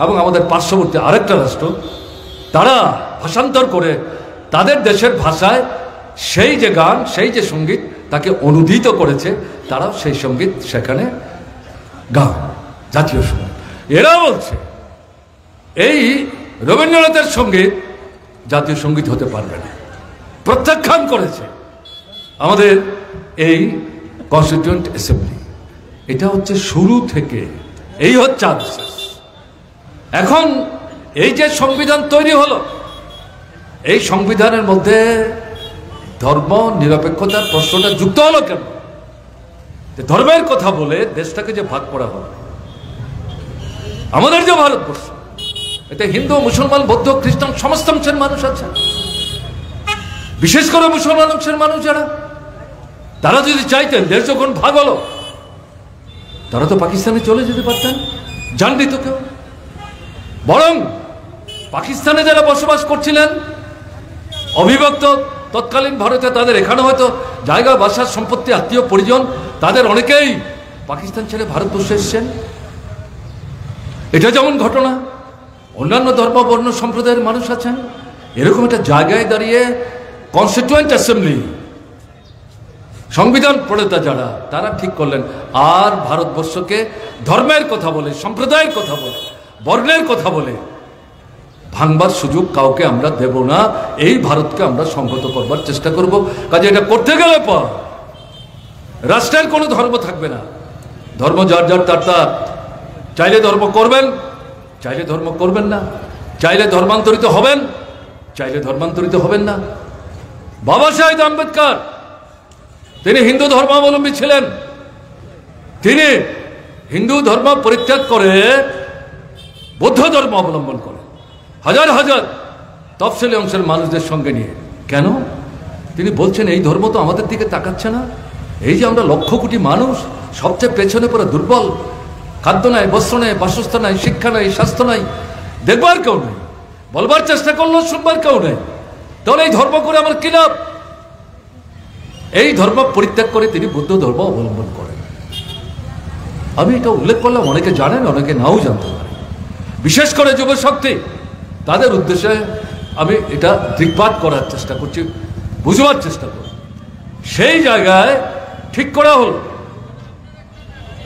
এবং আমাদের পার্শ্ববর্তী আরেকটা রাষ্ট্র, তারা ভাষান্তর করে তাদের দেশের ভাষায় সেই যে গান, সেই যে সঙ্গীত তাকে অনুদিত করেছে, তারাও সেই সঙ্গীত সেখানে গান, জাতীয় সঙ্গীত। এরা বলছে এই রবীন্দ্রনাথের সঙ্গীত জাতীয় সঙ্গীত হতে পারবে না, প্রত্যাখ্যান করেছে আমাদের এই কনস্টিটিউয়েন্ট অ্যাসেম্বলি। এটা হচ্ছে শুরু থেকে, এই হচ্ছে আদর্শ। এখন এই যে সংবিধান তৈরি হলো, এই সংবিধানের মধ্যে ধর্ম নিরপেক্ষতার প্রশ্নটা যুক্ত হলো কেন? ধর্মের কথা বলে দেশটাকে যে ভাগ করা হলো, আমাদের যে ভারতবর্ষ, এতে হিন্দু, মুসলমান, বৌদ্ধ, খ্রিস্টান সমস্ত অংশের মানুষ আছে। বিশেষ করে মুসলমান অংশের মানুষ যারা, তারা যদি চাইতেন, দেশ যখন ভাগ হলো, তারা তো পাকিস্তানে চলে যেতে পারতেন, জাননি তো কেউ। বরং পাকিস্তানে যারা বসবাস করছিলেন অবিভক্ত তৎকালীন ভারতে, তাদের এখানে হয়তো জায়গা, বাসা, সম্পত্তি, আত্মীয় পরিজন, তাদের অনেকেই পাকিস্তান ছেড়ে ভারতবর্ষে এসছেন। এটা যেমন ঘটনা, অন্যান্য ধর্ম, বর্ণ, সম্প্রদায়ের মানুষ আছেন। এরকম একটা জায়গায় দাঁড়িয়ে কনস্টিটিউয়েন্ট অ্যাসেম্বলি, সংবিধান প্রণেতা যারা, তারা ঠিক করলেন আর ভারতবর্ষকে ধর্মের কথা বলে, সম্প্রদায়ের কথা বলে, বর্ণের কথা বলে ভাঙবার সুযোগ কাউকে আমরা দেব না। এই ভারতকে আমরা সংহত করবার চেষ্টা করব। কাজে এটা করতে গেলে পর রাষ্ট্রের কোনো ধর্ম থাকবে না, ধর্ম যার যার তার তার, চাইলে ধর্ম করবেন, চাইলে ধর্ম করবেন না, চাইলে ধর্মান্তরিত হবেন, চাইলে ধর্মান্তরিত হবেন না। বাবা সাহেব আম্বেদকর তিনি হিন্দু ধর্মাবলম্বী ছিলেন। তিনি হিন্দু ধর্ম পরিত্যাগ করে বৌদ্ধ ধর্ম অবলম্বন করেন, হাজার হাজার তফসিলি অংশের মানুষদের সঙ্গে নিয়ে। কেন? তিনি বলছেন এই ধর্ম তো আমাদের দিকে তাকাচ্ছে না। এই যে আমরা লক্ষ কোটি মানুষ, সবচেয়ে পেছনে পড়ে দুর্বল, খাদ্য নাই, বস্ত্র নাই, বাসস্থান নাই, শিক্ষা নাই, স্বাস্থ্য নাই, দেখবার কেউ নেই, বলবার চেষ্টা করলেও শুনবার কেউ নেই। তাহলে এই ধর্ম করে আমার কি লাভ? এই ধর্ম পরিত্যাগ করে তিনি বুদ্ধ ধর্ম অবলম্বন করেন। আমি এটা উল্লেখ করলাম, অনেকে জানেন, অনেকে নাও জানতে পারেন। বিশেষ করে যুব শক্তি, তাদের উদ্দেশ্যে আমি এটা দিকপাত করার চেষ্টা করছি, বুঝবার চেষ্টা করছি। সেই জায়গায় ঠিক করা হল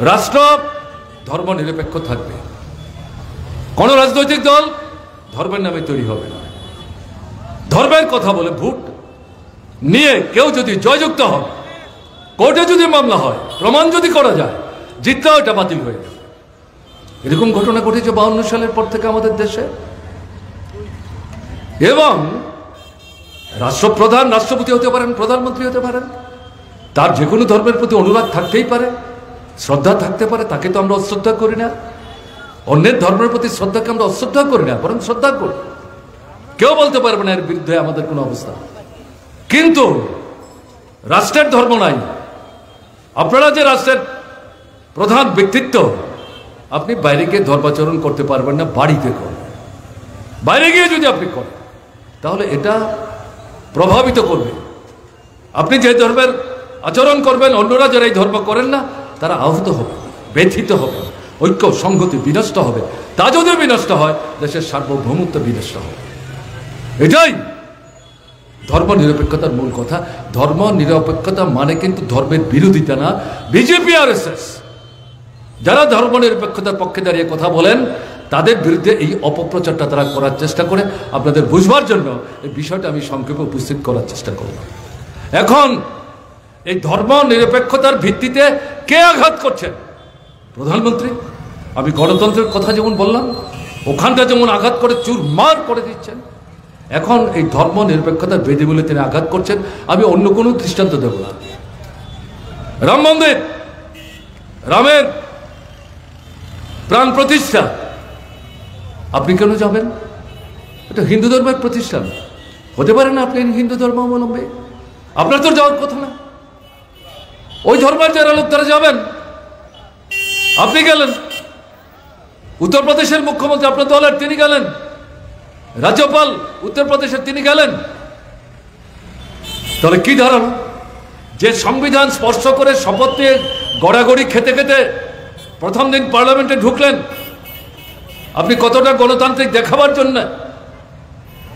রাষ্ট্র ধর্ম নিরপেক্ষ থাকবে, কোন রাজনৈতিক দল ধর্মের নামে তৈরি হবে না। ধর্মের কথা বলে ভোট নিয়ে কেউ যদি জয়যুক্ত হয়, কোর্টে যদি মামলা হয়, প্রমাণ যদি করা যায়, জিতলেও এটা বাতিল হয়ে যাবে। এরকম ঘটনা ঘটেছে 52 সালের পর থেকে আমাদের দেশে। এবং রাষ্ট্রপ্রধান রাষ্ট্রপতি হতে পারেন, প্রধানমন্ত্রী হতে পারেন, তার যে কোনো ধর্মের প্রতি অনুরাগ থাকতেই পারে, শ্রদ্ধা থাকতে পারে, তাকে তো আমরা অশ্রদ্ধা করি না। অন্যের ধর্মের প্রতি শ্রদ্ধাকে আমরা অশ্রদ্ধা করি না, বরং শ্রদ্ধা করি। কেউ বলতে পারবে না এর বিরুদ্ধে আমাদের কোনো অবস্থা। কিন্তু রাষ্ট্রের ধর্ম নাই। আপনারা যে রাষ্ট্রের প্রধান ব্যক্তিত্ব, আপনি বাইরে গিয়ে ধর্মাচরণ করতে পারবেন না, বাড়িতে করেন। বাইরে গিয়ে যদি আপনি করেন, তাহলে এটা প্রভাবিত করবে। আপনি যে ধর্মের আচরণ করবেন, অন্যরা যারা এই ধর্ম করেন না, তারা আহত হবে, ব্যথিত হবে, ঐক্য সংহতি বিনষ্ট হবে। তা যদি বিনষ্ট হয়, দেশের সার্বভৌমত্ব বিনষ্ট হবে। এটাই ধর্ম নিরপেক্ষতার মূল কথা। ধর্ম নিরপেক্ষতা মানে কিন্তু ধর্মের বিরোধিতা না। বিজেপি আর এসএস যারা ধর্ম নিরপেক্ষতার পক্ষে দাঁড়িয়ে কথা বলেন, তাদের বিরুদ্ধে এই অপপ্রচারটা তারা করার চেষ্টা করে। আপনাদের বুঝবার জন্য এই বিষয়টা আমি সংক্ষেপে উপস্থিত করার চেষ্টা করলাম। এখন এই ধর্ম নিরপেক্ষতার ভিত্তিতে কে আঘাত করছেন? প্রধানমন্ত্রী। আমি গণতন্ত্রের কথা যেমন বললাম, ওখানটা যেমন আঘাত করে চুরমার করে দিচ্ছেন, এখন এই ধর্ম নিরপেক্ষতার বেদি বলে তিনি আঘাত করছেন। আমি অন্য কোনো দৃষ্টান্ত দেব না। রাম মন্দির, রামের প্রাণ প্রতিষ্ঠা, আপনি কেন যাবেন? এটা হিন্দু ধর্মের প্রতিষ্ঠান, হতে পারে না আপনি হিন্দু ধর্ম অবলম্বী? আপনার তো যাওয়ার কথা না। ওই ধর্মের যারা লোক তারা যাবেন, আপনি গেলেন। উত্তরপ্রদেশের মুখ্যমন্ত্রী আপনার দলের, তিনি গেলেন। রাজ্যপাল উত্তরপ্রদেশের, তিনি গেলেন। তাহলে কি ধারণা? যে সংবিধান স্পর্শ করে শপথ নিয়ে গড়াগড়ি খেতে খেতে প্রথম দিন পার্লামেন্টে ঢুকলেন, আপনি কতটা গণতান্ত্রিক দেখাবার জন্য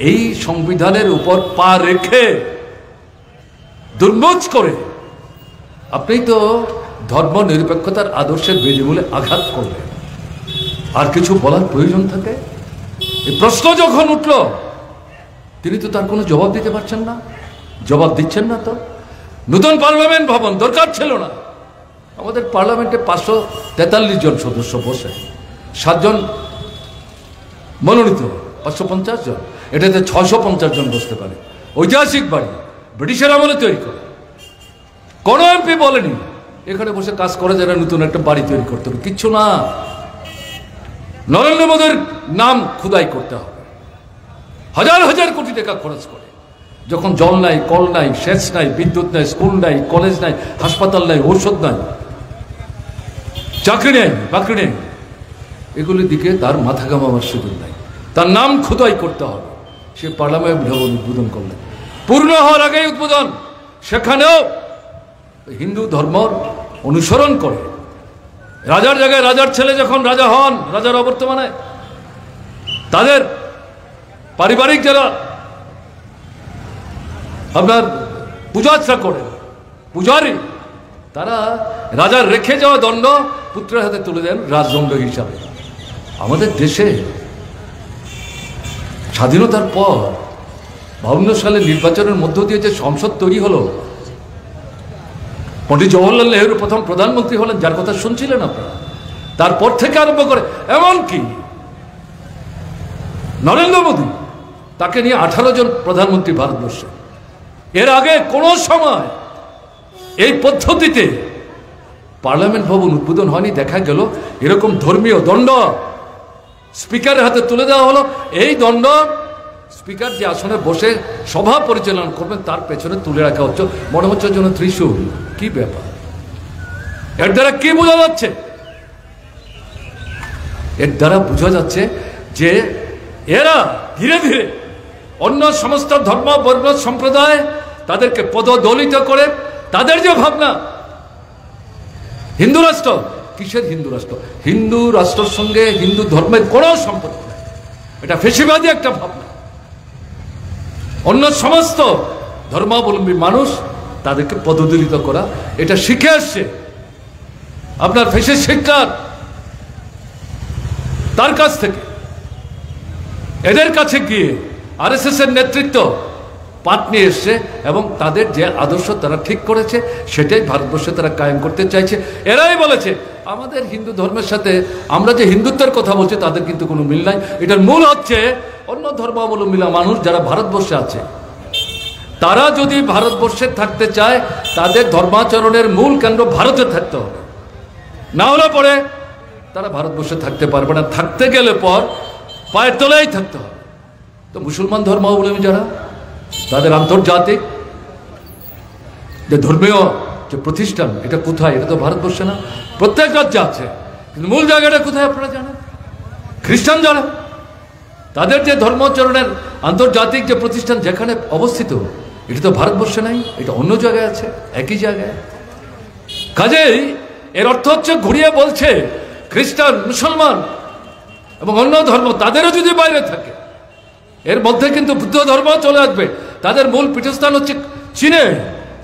এই সংবিধানের উপর পা রেখে দুর্মোচ করে আপনি তো ধর্ম নিরপেক্ষতার আদর্শের বেদিমূলে আঘাত করলেন। আর কিছু বলার প্রয়োজন থাকে? এই প্রশ্ন যখন উঠল, তিনি তো তার কোনো জবাব দিতে পারছেন না, জবাব দিচ্ছেন না। তো নতুন পার্লামেন্ট ভবন দরকার ছিল না। আমাদের পার্লামেন্টে 543 জন সদস্য বসে, 7 জন মনোনীত, 550 জন, এটাতে 650 জন বসতে পারে। ঐতিহাসিক বাড়ি, ব্রিটিশের আমলে তৈরি করে। কোনো এমপি বলেনি এখানে বসে কাজ করে যারা নতুন একটা বাড়ি তৈরি করতে হবে, কিচ্ছু না। নরেন্দ্র মোদীর নাম খুদাই করতে হবে, হাজার হাজার কোটি টাকা খরচ করে, যখন জল নাই, কল নাই, সেচ নাই, বিদ্যুৎ নাই, স্কুল নাই, কলেজ নাই, হাসপাতাল নাই, ঔষধ নাই, চাকরি নেই, বাকরি নেই, এগুলির দিকে তার মাথা ঘামাবার সুযোগ নাই। তার নাম খুদাই করতে হবে। সে পার্লামেন্ট ভবন উদ্বোধন করলেন, পূর্ণ হওয়ার আগেই উদ্বোধন। সেখানেও হিন্দু ধর্ম অনুসরণ করে রাজার জায়গায় রাজার ছেলে যখন রাজা হন, রাজার অবর্তমানে তাদের পারিবারিক যারা আপনার পূজার্চনা করে, পূজারী, তারা রাজার রেখে যাওয়া দণ্ড পুত্রের হাতে তুলে দেন রাজদণ্ড হিসাবে। আমাদের দেশে স্বাধীনতার পর 52 সালে নির্বাচনের মধ্য দিয়ে যে সংসদ তৈরি হলো, পণ্ডিত জওহরলাল নেহরু প্রথম প্রধানমন্ত্রী হলেন, যার কথা শুনছিলেন আপনারা। তারপর থেকে আরম্ভ করে এমনকি নরেন্দ্র মোদী, তাকে নিয়ে 18 জন প্রধানমন্ত্রী ভারতবর্ষে। এর আগে কোনো সময় এই পদ্ধতিতে পার্লামেন্ট ভবন উদ্বোধন হয়নি। দেখা গেল এরকম ধর্মীয় দণ্ড স্পিকারের হাতে তুলে দেওয়া হলো। এই দণ্ড স্পিকার যে আসনে বসে সভা পরিচালনা করবেন তার পেছনে তুলে রাখা হচ্ছে, মনে হচ্ছে যেন ত্রিশূল। কি ব্যাপার? এর দ্বারা কি বোঝা যাচ্ছে? এর দ্বারা বোঝা যাচ্ছে যে এরা ধীরে ধীরে অন্য সমস্ত ধর্ম, বর্ণ, সম্প্রদায় তাদেরকে পদদলিত করে তাদের যে ভাবনা হিন্দু রাষ্ট্র, কিসের হিন্দু রাষ্ট্র? হিন্দু রাষ্ট্রের সঙ্গে হিন্দু ধর্মের কোনো সম্পর্ক নেই। এটা ফেসিবাদী একটা ভাবনা। অন্য সমস্ত ধর্মাবলম্বী মানুষ তাদেরকে পদদলিত করা, এটা শিখে আসছে আপনার ফেসিস শিক্ষার তার কাছ থেকে। এদের কাছে গিয়ে আরএসএস এর নেতৃত্ব পাঠ নিয়ে এসছে এবং তাদের যে আদর্শ তারা ঠিক করেছে সেটাই ভারতবর্ষে তারা কায়েম করতে চাইছে। এরাই বলেছে আমাদের হিন্দু ধর্মের সাথে আমরা যে হিন্দুত্বের কথা বলছি তাদের কিন্তু কোনো মিল নাই। এটার মূল হচ্ছে অন্য ধর্মাবলম্বীরা মানুষ যারা ভারতবর্ষে আছে, তারা যদি ভারতবর্ষে থাকতে চায় তাদের ধর্মাচরণের মূল কেন্দ্র ভারতে থাকতে হবে, না হলে পরে তারা ভারতবর্ষে থাকতে পারবে না। থাকতে গেলে পর পায়ের তলায় থাকতে হবে। তো মুসলমান ধর্মাবলম্বী যারা, তাদের আন্তর্জাতিক যে ধর্মীয় যে প্রতিষ্ঠান, এটা কোথায়? এটা তো ভারতবর্ষে না, প্রত্যেক রাজ্যে আছে, কিন্তু মূল জায়গাটা কোথায় আপনারা জানেন? খ্রিস্টান যারা, তাদের যে ধর্মাচরণের আন্তর্জাতিক যে প্রতিষ্ঠান যেখানে অবস্থিত, এটা তো ভারতবর্ষে নাই, এটা অন্য জায়গায় আছে, একই জায়গায়। কাজেই এর অর্থ হচ্ছে ঘুরিয়ে বলছে খ্রিস্টান, মুসলমান এবং অন্য ধর্ম তাদেরও যদি বাইরে থাকে, এর মধ্যে কিন্তু বুদ্ধ ধর্ম চলে আসবে। তাদের মূল পীঠস্থান হচ্ছে চীনে।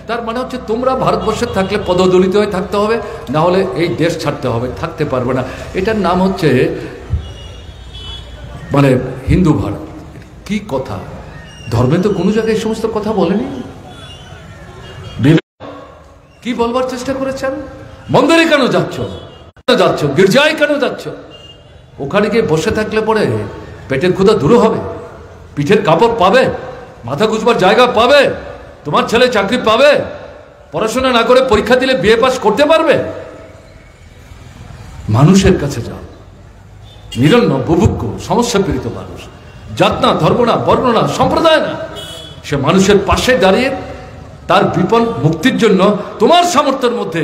তার মানে হচ্ছে তোমরা ভারতবর্ষে থাকলে পদদলিত হয়ে থাকতে হবে, না হলে এই দেশ ছাড়তে হবে, থাকতে পারবে না। এটার নাম হচ্ছে মানে হিন্দু ভারত। কি কথা? ধর্মে তো কোনো জায়গায় এই সমস্ত কথা বলেনি। কি বলবার চেষ্টা করেছেন? মন্দিরে কেন যাচ্ছ, গির্জায় কেন যাচ্ছ? ওখানে গিয়ে বসে থাকলে পরে পেটের ক্ষুধা দূর হবে, পিঠের কাপড় পাবে, মাথা গুজবার জায়গা পাবে, তোমার ছেলে চাকরি পাবে, পড়াশোনা না করে পরীক্ষা দিলে বিএ পাস করতে পারবে। মানুষের কাছে যাও, নিরন্ন বুভুক্ষ সমস্যা পীড়িত মানুষ, জাত না, ধর্ম না, বর্ণ না, সম্প্রদায় না, সে মানুষের পাশে দাঁড়িয়ে তার বিপদ মুক্তির জন্য তোমার সামর্থ্যের মধ্যে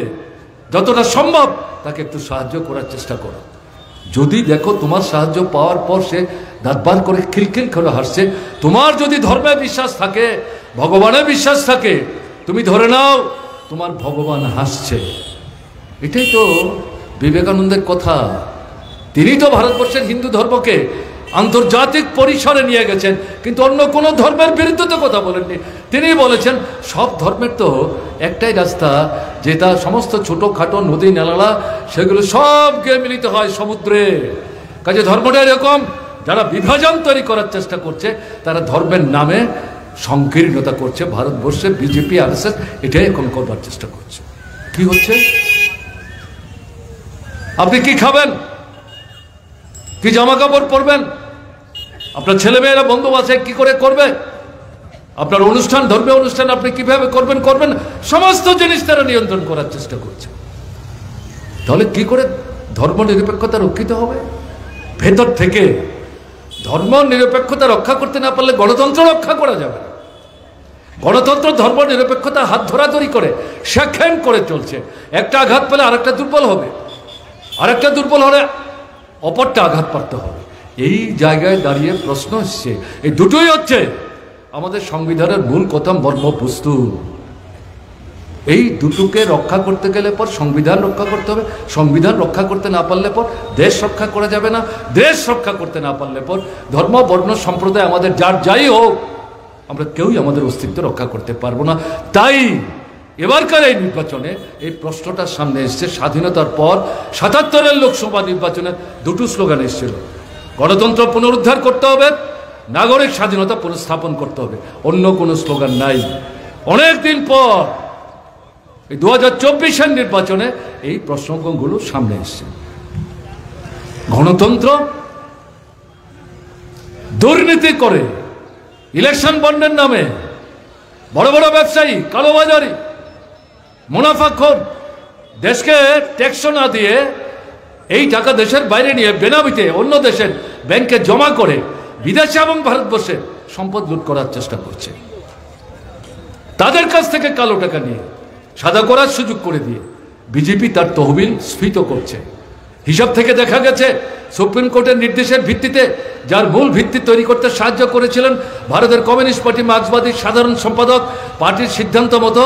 যতটা সম্ভব তাকে একটু সাহায্য করার চেষ্টা করো। যদি দেখো তোমার সাহায্য পাওয়ার পর সে দাঁতবার করে খিলখিল করে হাসছে, তোমার যদি ধর্মে বিশ্বাস থাকে, ভগবানে বিশ্বাস থাকে, তুমি ধরে নাও তোমার ভগবান হাসছে। এটাই তো বিবেকানন্দের কথা। তিনি তো ভারতবর্ষের হিন্দু ধর্মকে আন্তর্জাতিক পরিসরে নিয়ে গেছেন, কিন্তু অন্য কোনো ধর্মের বিরুদ্ধে তো কথা বলেননি। তিনি বলেছেন সব ধর্মের তো একটাই রাস্তা, যেটা সমস্ত ছোটোখাটো নদী নালা সেগুলো সব গিয়ে মিলিত হয় সমুদ্রে। কাজে ধর্মটা এরকম, যারা বিভাজন তৈরি করার চেষ্টা করছে তারা ধর্মের নামে সংকীর্ণতা করছে। ভারতবর্ষে বিজেপি আরএসএস এটাই এখন করবার চেষ্টা করছে। কি হচ্ছে? আপনি কি খাবেন, কি জামা কাপড় পরবেন, আপনার ছেলেমেয়েরা বন্ধু বাসায় কি করে করবে, আপনার অনুষ্ঠান ধর্মীয় অনুষ্ঠান আপনি কিভাবে করবেন সমস্ত জিনিস তারা নিয়ন্ত্রণ করার চেষ্টা করছে। তাহলে কি করে ধর্ম নিরপেক্ষতা রক্ষিত হবে? ভেতর থেকে ধর্ম নিরপেক্ষতা রক্ষা করতে না পারলে গণতন্ত্র রক্ষা করা যাবে না। গণতন্ত্র ধর্ম নিরপেক্ষতা হাত ধরাধরি করে সেখান করে চলছে। একটা আঘাত পেলে আরেকটা দুর্বল হবে, আরেকটা দুর্বল হলে অপরটা আঘাত পাতে হবে। এই জায়গায় দাঁড়িয়ে প্রশ্ন এসছে, এই দুটোই হচ্ছে আমাদের সংবিধানের মূল কথা, মর্মবস্তু। এই দুটোকে রক্ষা করতে গেলে পর সংবিধান রক্ষা করতে হবে, সংবিধান রক্ষা করতে না পারলে পর দেশ রক্ষা করা যাবে না, দেশ রক্ষা করতে না পারলে পর ধর্ম বর্ণ সম্প্রদায় আমাদের যার যাই হোক আমরা কেউই আমাদের অস্তিত্ব রক্ষা করতে পারবো না। তাই এবারকার এই নির্বাচনে এই প্রশ্নটা সামনে এসছে। স্বাধীনতার পর ৭৭-এর লোকসভা নির্বাচনে দুটো স্লোগান এসেছিল, গণতন্ত্র পুনরুদ্ধার করতে হবে, নাগরিক স্বাধীনতা পুনঃস্থাপন করতে হবে, অন্য কোনো স্লোগান নাই। অনেকদিন পর এই 2024-এর নির্বাচনে এই প্রসঙ্গগুলো সামনে এসছে। গণতন্ত্র দুর্নীতি করে ইলেকশন বন্ডের নামে বড় বড় ব্যবসায়ী, কালোবাজারি, মুনাফাখোর দেশকে ট্যাক্স না দিয়ে এই টাকা দেশের বাইরে নিয়ে বেনামিতে অন্য দেশের ব্যাংকে জমা করে বিদেশে এবং ভারতবর্ষে সম্পদ লুট করার চেষ্টা করছে। তাদের কাছ থেকে কালো টাকা নিয়ে সাদা করার সুযোগ করে দিয়ে বিজেপি তার তহবিল স্ফীত করছে। হিসাব থেকে দেখা গেছে সুপ্রিম কোর্টের নির্দেশের ভিত্তিতে যার মূল ভিত্তি তৈরি করতে সাহায্য করেছিলেন ভারতের কমিউনিস্ট পার্টি মার্ক্সবাদীর সাধারণ সম্পাদক, পার্টির সিদ্ধান্ত মতো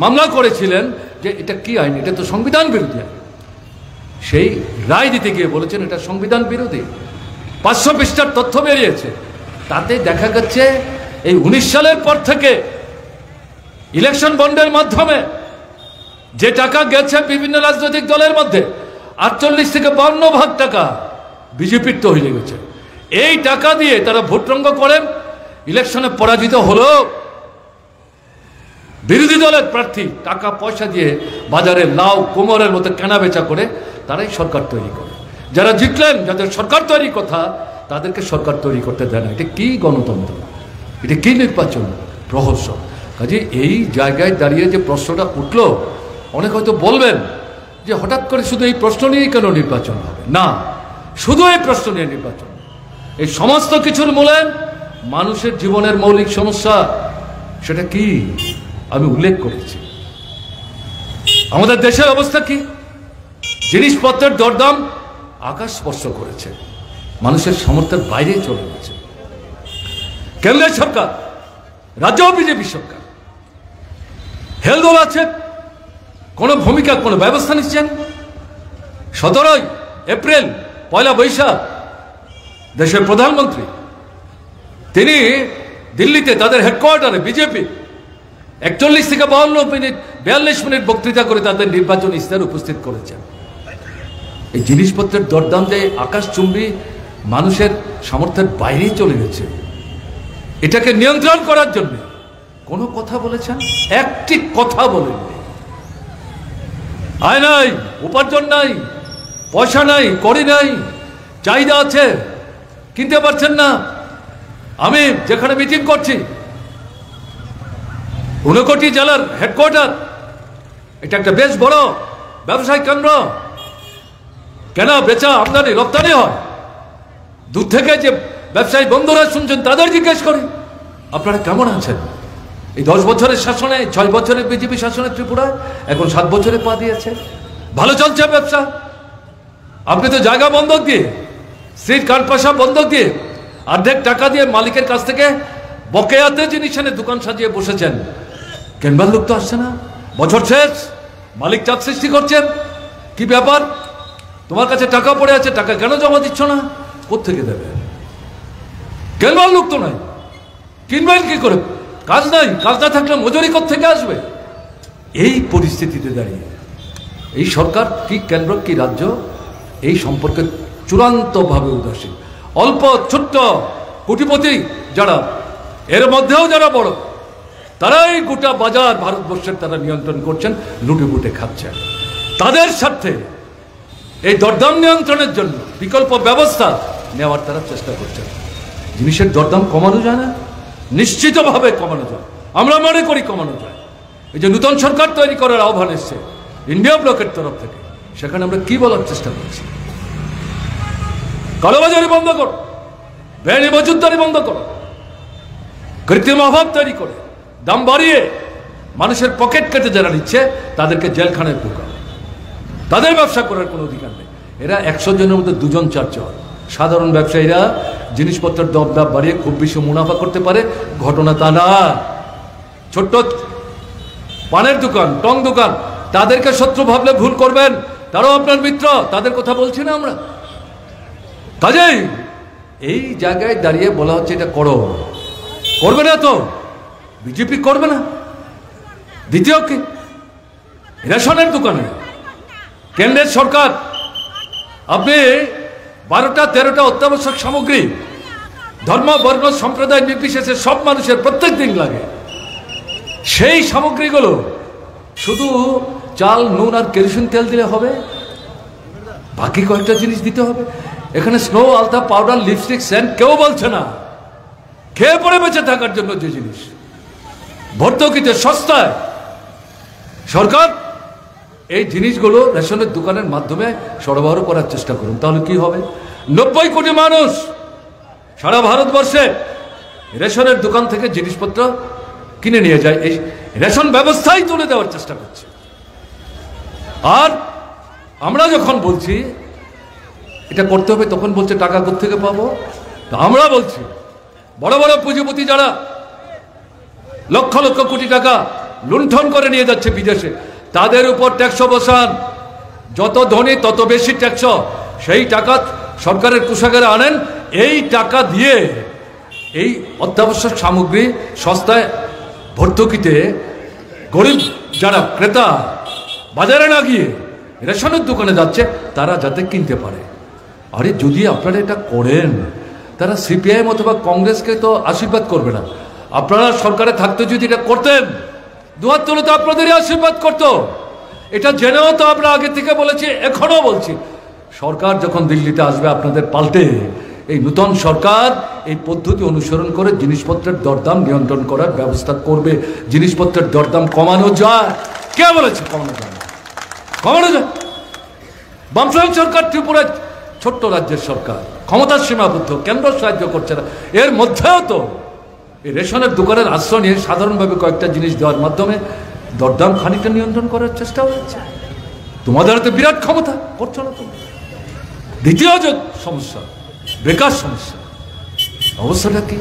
মামলা করেছিলেন যে এটা কি আইন, এটা তো সংবিধান বিরোধী আইন। সেই রায় দিতে গিয়ে বলেছেন এটা সংবিধান বিরোধী। 500 পৃষ্ঠার তথ্য বেরিয়েছে, তাতে দেখা যাচ্ছে এই 19 সালের পর থেকে ইলেকশন বন্ডের মাধ্যমে যে টাকা গেছে বিভিন্ন রাজনৈতিক দলের মধ্যে 48 থেকে 52 টাকা বিজেপির তৈরি গেছে। এই টাকা দিয়ে তারা ভোটরঙ্গ করেন, ইলেকশনে পরাজিত হলো বিরোধী দলের প্রার্থী টাকা পয়সা দিয়ে বাজারে লাউ কোমরের মতো কেনা বেচা করে তারাই সরকার তৈরি করে। যারা জিতলেন, যাদের সরকার তৈরি কথা, তাদেরকে সরকার তৈরি করতে দেয় না। এটা কি গণতন্ত্র, এটা কি নির্বাচন রহস্য? কাজে এই জায়গায় দাঁড়িয়ে যে প্রশ্নটা উঠলো, অনেক হয়তো বলবেন যে হঠাৎ করে শুধু এই প্রশ্ন নিয়েই কেন নির্বাচন হবে? না, শুধু এই প্রশ্ন নিয়ে নির্বাচন, এই সমস্ত কিছুর মূলে মানুষের জীবনের মৌলিক সমস্যা। সেটা কি আমি উল্লেখ করেছি। আমাদের দেশের অবস্থা কি? জিনিসপত্রের দরদাম আকাশ স্পর্শ করেছে, মানুষের সামর্থ্যের বাইরে চলে গেছে। কেন্দ্রের সরকার, রাজ্য বিজেপি সরকার হেলদোল আছে, কোনো ভূমিকা, কোনো ব্যবস্থা নিচ্ছেন? 17 এপ্রিল, 1 বৈশাখ দেশের প্রধানমন্ত্রী তিনি দিল্লিতে তাদের হেডকোয়ার্টারে বিজেপি 41 থেকে 42 মিনিট বক্তৃতা করে তাদের নির্বাচন ইস্তাহার উপস্থিত করেছেন। এই জিনিসপত্রের দরদাম যে আকাশচুম্বী, মানুষের সামর্থ্যের বাইরেই চলে গেছে, এটাকে নিয়ন্ত্রণ করার জন্য কোনো কথা বলেছেন? একটি কথা বলেননি। আয় নাই, উপার্জন নাই, পয়সা নাই, কড়ি নাই, চাহিদা আছে, কিনতে পারছেন না। আমি যেখানে মিটিং করছি 59 জেলার হেডকোয়ার্টার, এটা একটা বেশ বড় ব্যবসায়িক কেন্দ্র, কেনা বেচা আমদানি রপ্তানি হয়। দূর থেকে যে ব্যবসায়ী বন্ধুরা শুনছেন তাদের জিজ্ঞেস করি আপনারা কেমন আছেন? এই 10 বছরের শাসনে, 6 বছরের বিজেপি শাসনে ত্রিপুরায় এখন 7 বছরে পা দিয়েছে, ভালো চলছে ব্যবসা। আপনি তো জায়গা বন্ধক দিয়ে, স্ত্রীর কাঠ পয়সা বন্ধক দিয়ে, অর্ধেক টাকা দিয়ে মালিকের কাছ থেকে বকেয়াতে জিনিস এনে দোকান সাজিয়ে বসেছেন। কেনবার লোক তো আসছে না, বছর শেষ, মালিক চাপ সৃষ্টি করছেন। কি ব্যাপার? তোমার কাছে টাকা পড়ে আছে, টাকা কেন জমা দিচ্ছ না? কোত্থেকে দেবে? কেনবার লোক তো নাই, কিনবেন কি করে? কাজ নাই, কাজ না থাকলে মজুরি থেকে আসবে? এই পরিস্থিতিতে দাঁড়িয়ে এই সরকার কি কেন্দ্র কি রাজ্য এই সম্পর্কে চূড়ান্তভাবে উদাসীন। অল্প ছোট্ট কোটিপতি যারা, এর মধ্যেও যারা বড়, তারাই গোটা বাজার ভারতবর্ষের তারা নিয়ন্ত্রণ করছেন, লুটে পুটে খাচ্ছেন। তাদের স্বার্থে এই দরদাম নিয়ন্ত্রণের জন্য বিকল্প ব্যবস্থা নেওয়ার তারা চেষ্টা করছেন। জিনিসের দরদাম কমানো যায় না? নিশ্চিতভাবে কমানো যায়, আমরা মনে করি কমানো যায়। এই যে নূতন সরকার তৈরি করার আহ্বান এসছে ইন্ডিয়া ব্লকের তরফ থেকে, সেখানে আমরা কি বলার চেষ্টা করছি? কালোবাজারি বন্ধ করো, বেআইনি মজুতদারি বন্ধ করো, কৃত্রিম অভাব তৈরি করে দাম বাড়িয়ে মানুষের পকেট কেটে যারা নিচ্ছে তাদেরকে জেলখানায় ঢুকাও। তাদের ব্যবসা করার কোনো অধিকার নেই। এরা 100 জনের মধ্যে 2 জন 4 জন। সাধারণ ব্যবসায়ীরা জিনিসপত্রের দাম বাড়িয়ে খুব বেশি মুনাফা করতে পারে, ঘটনা তা না। ছোট্ট পানের দোকান, টং দোকান, তাদেরকে শত্রু ভাবলে ভুল করবেন, তারাও আপনার মিত্র, তাদের কথা বলছি না আমরা। কাজেই এই জায়গায় দাঁড়িয়ে বলা হচ্ছে এটা করো, করবে না তো বিজেপি করবে না। দ্বিতীয় কি, রেশনের দোকানে কেন্দ্রের সরকার আপনি 12টা 13টা অত্যাবশ্যক সামগ্রী ধর্ম বর্ণ সম্প্রদায় নির্বিশেষে সব মানুষের প্রত্যেক দিন লাগে, সেই সামগ্রীগুলো শুধু চাল নুন আর কেরোসিন তেল দিলে হবে? বাকি কয়েকটা জিনিস দিতে হবে। এখানে স্নো, আলতা, পাউডার, লিপস্টিক, সেন্ট কেউ বলছে না। খেয়ে পড়ে বেঁচে থাকার জন্য যে জিনিস ভর্তুকিতে সস্তায় সরকার এই জিনিসগুলো রেশনের দোকানের মাধ্যমে সরবরাহ করার চেষ্টা করুন। তাহলে কি হবে? 90 কোটি মানুষ সারা ভারতবর্ষে রেশনের দোকান থেকে জিনিসপত্র কিনে নিয়ে যায়। এই রেশন ব্যবস্থাই তুলে দেওয়ার চেষ্টা করছে। আর আমরা যখন বলছি এটা করতে হবে, তখন বলছে টাকা কোত্থেকে পাবো? আমরা বলছি বড় বড় পুঁজিপতি যারা লক্ষ লক্ষ কোটি টাকা লুণ্ঠন করে নিয়ে যাচ্ছে বিদেশে, তাদের উপর ট্যাক্স বসান। যত ধনী তত বেশি ট্যাক্স। সেই টাকা সরকারের কোষাগারে আনেন, এই টাকা দিয়ে এই অত্যাবশ্যক সামগ্রী সস্তায় ভর্তুকিতে গরিব যারা ক্রেতা বাজারে না গিয়ে রেশনের দোকানে যাচ্ছে তারা যাতে কিনতে পারে। আরে যদি আপনারা এটা করেন, তারা সিপিআইএম অথবা কংগ্রেসকে তো আশীর্বাদ করবে না। আপনারা সরকারে থাকতে যদি এটা করতেন, দুহাত তুলে তো আপনাদেরই আশীর্বাদ করতো। এটা জেনেও তো আমরা আগে থেকে বলেছি, এখনো বলছি, সরকার যখন দিল্লিতে আসবে আপনাদের পাল্টে এই নূতন সরকার এই পদ্ধতি অনুসরণ করে জিনিসপত্রের দরদাম নিয়ন্ত্রণ করার ব্যবস্থা করবে। জিনিসপত্রের দরদাম কমানো যায়, কে বলেছে কমানো যায় না? কমানো যায়। বামফ্রন্ট সরকার ত্রিপুরা ছোট্ট রাজ্যের সরকার, ক্ষমতার সীমাবদ্ধ, কেন্দ্র সাহায্য করছে না। এর মধ্যেও তো এই রেশনের দোকানের আশ্রয় নিয়ে সাধারণভাবে কয়েকটা জিনিস দেওয়ার মাধ্যমে দরদাম খানিকটা নিয়ন্ত্রণ করার চেষ্টা হচ্ছে। তোমাদের হাতে বিরাট ক্ষমতা, করছো না তুমি। দ্বিতীয় যে সমস্যা, বেকার সমস্যা, অবস্থাটা কি?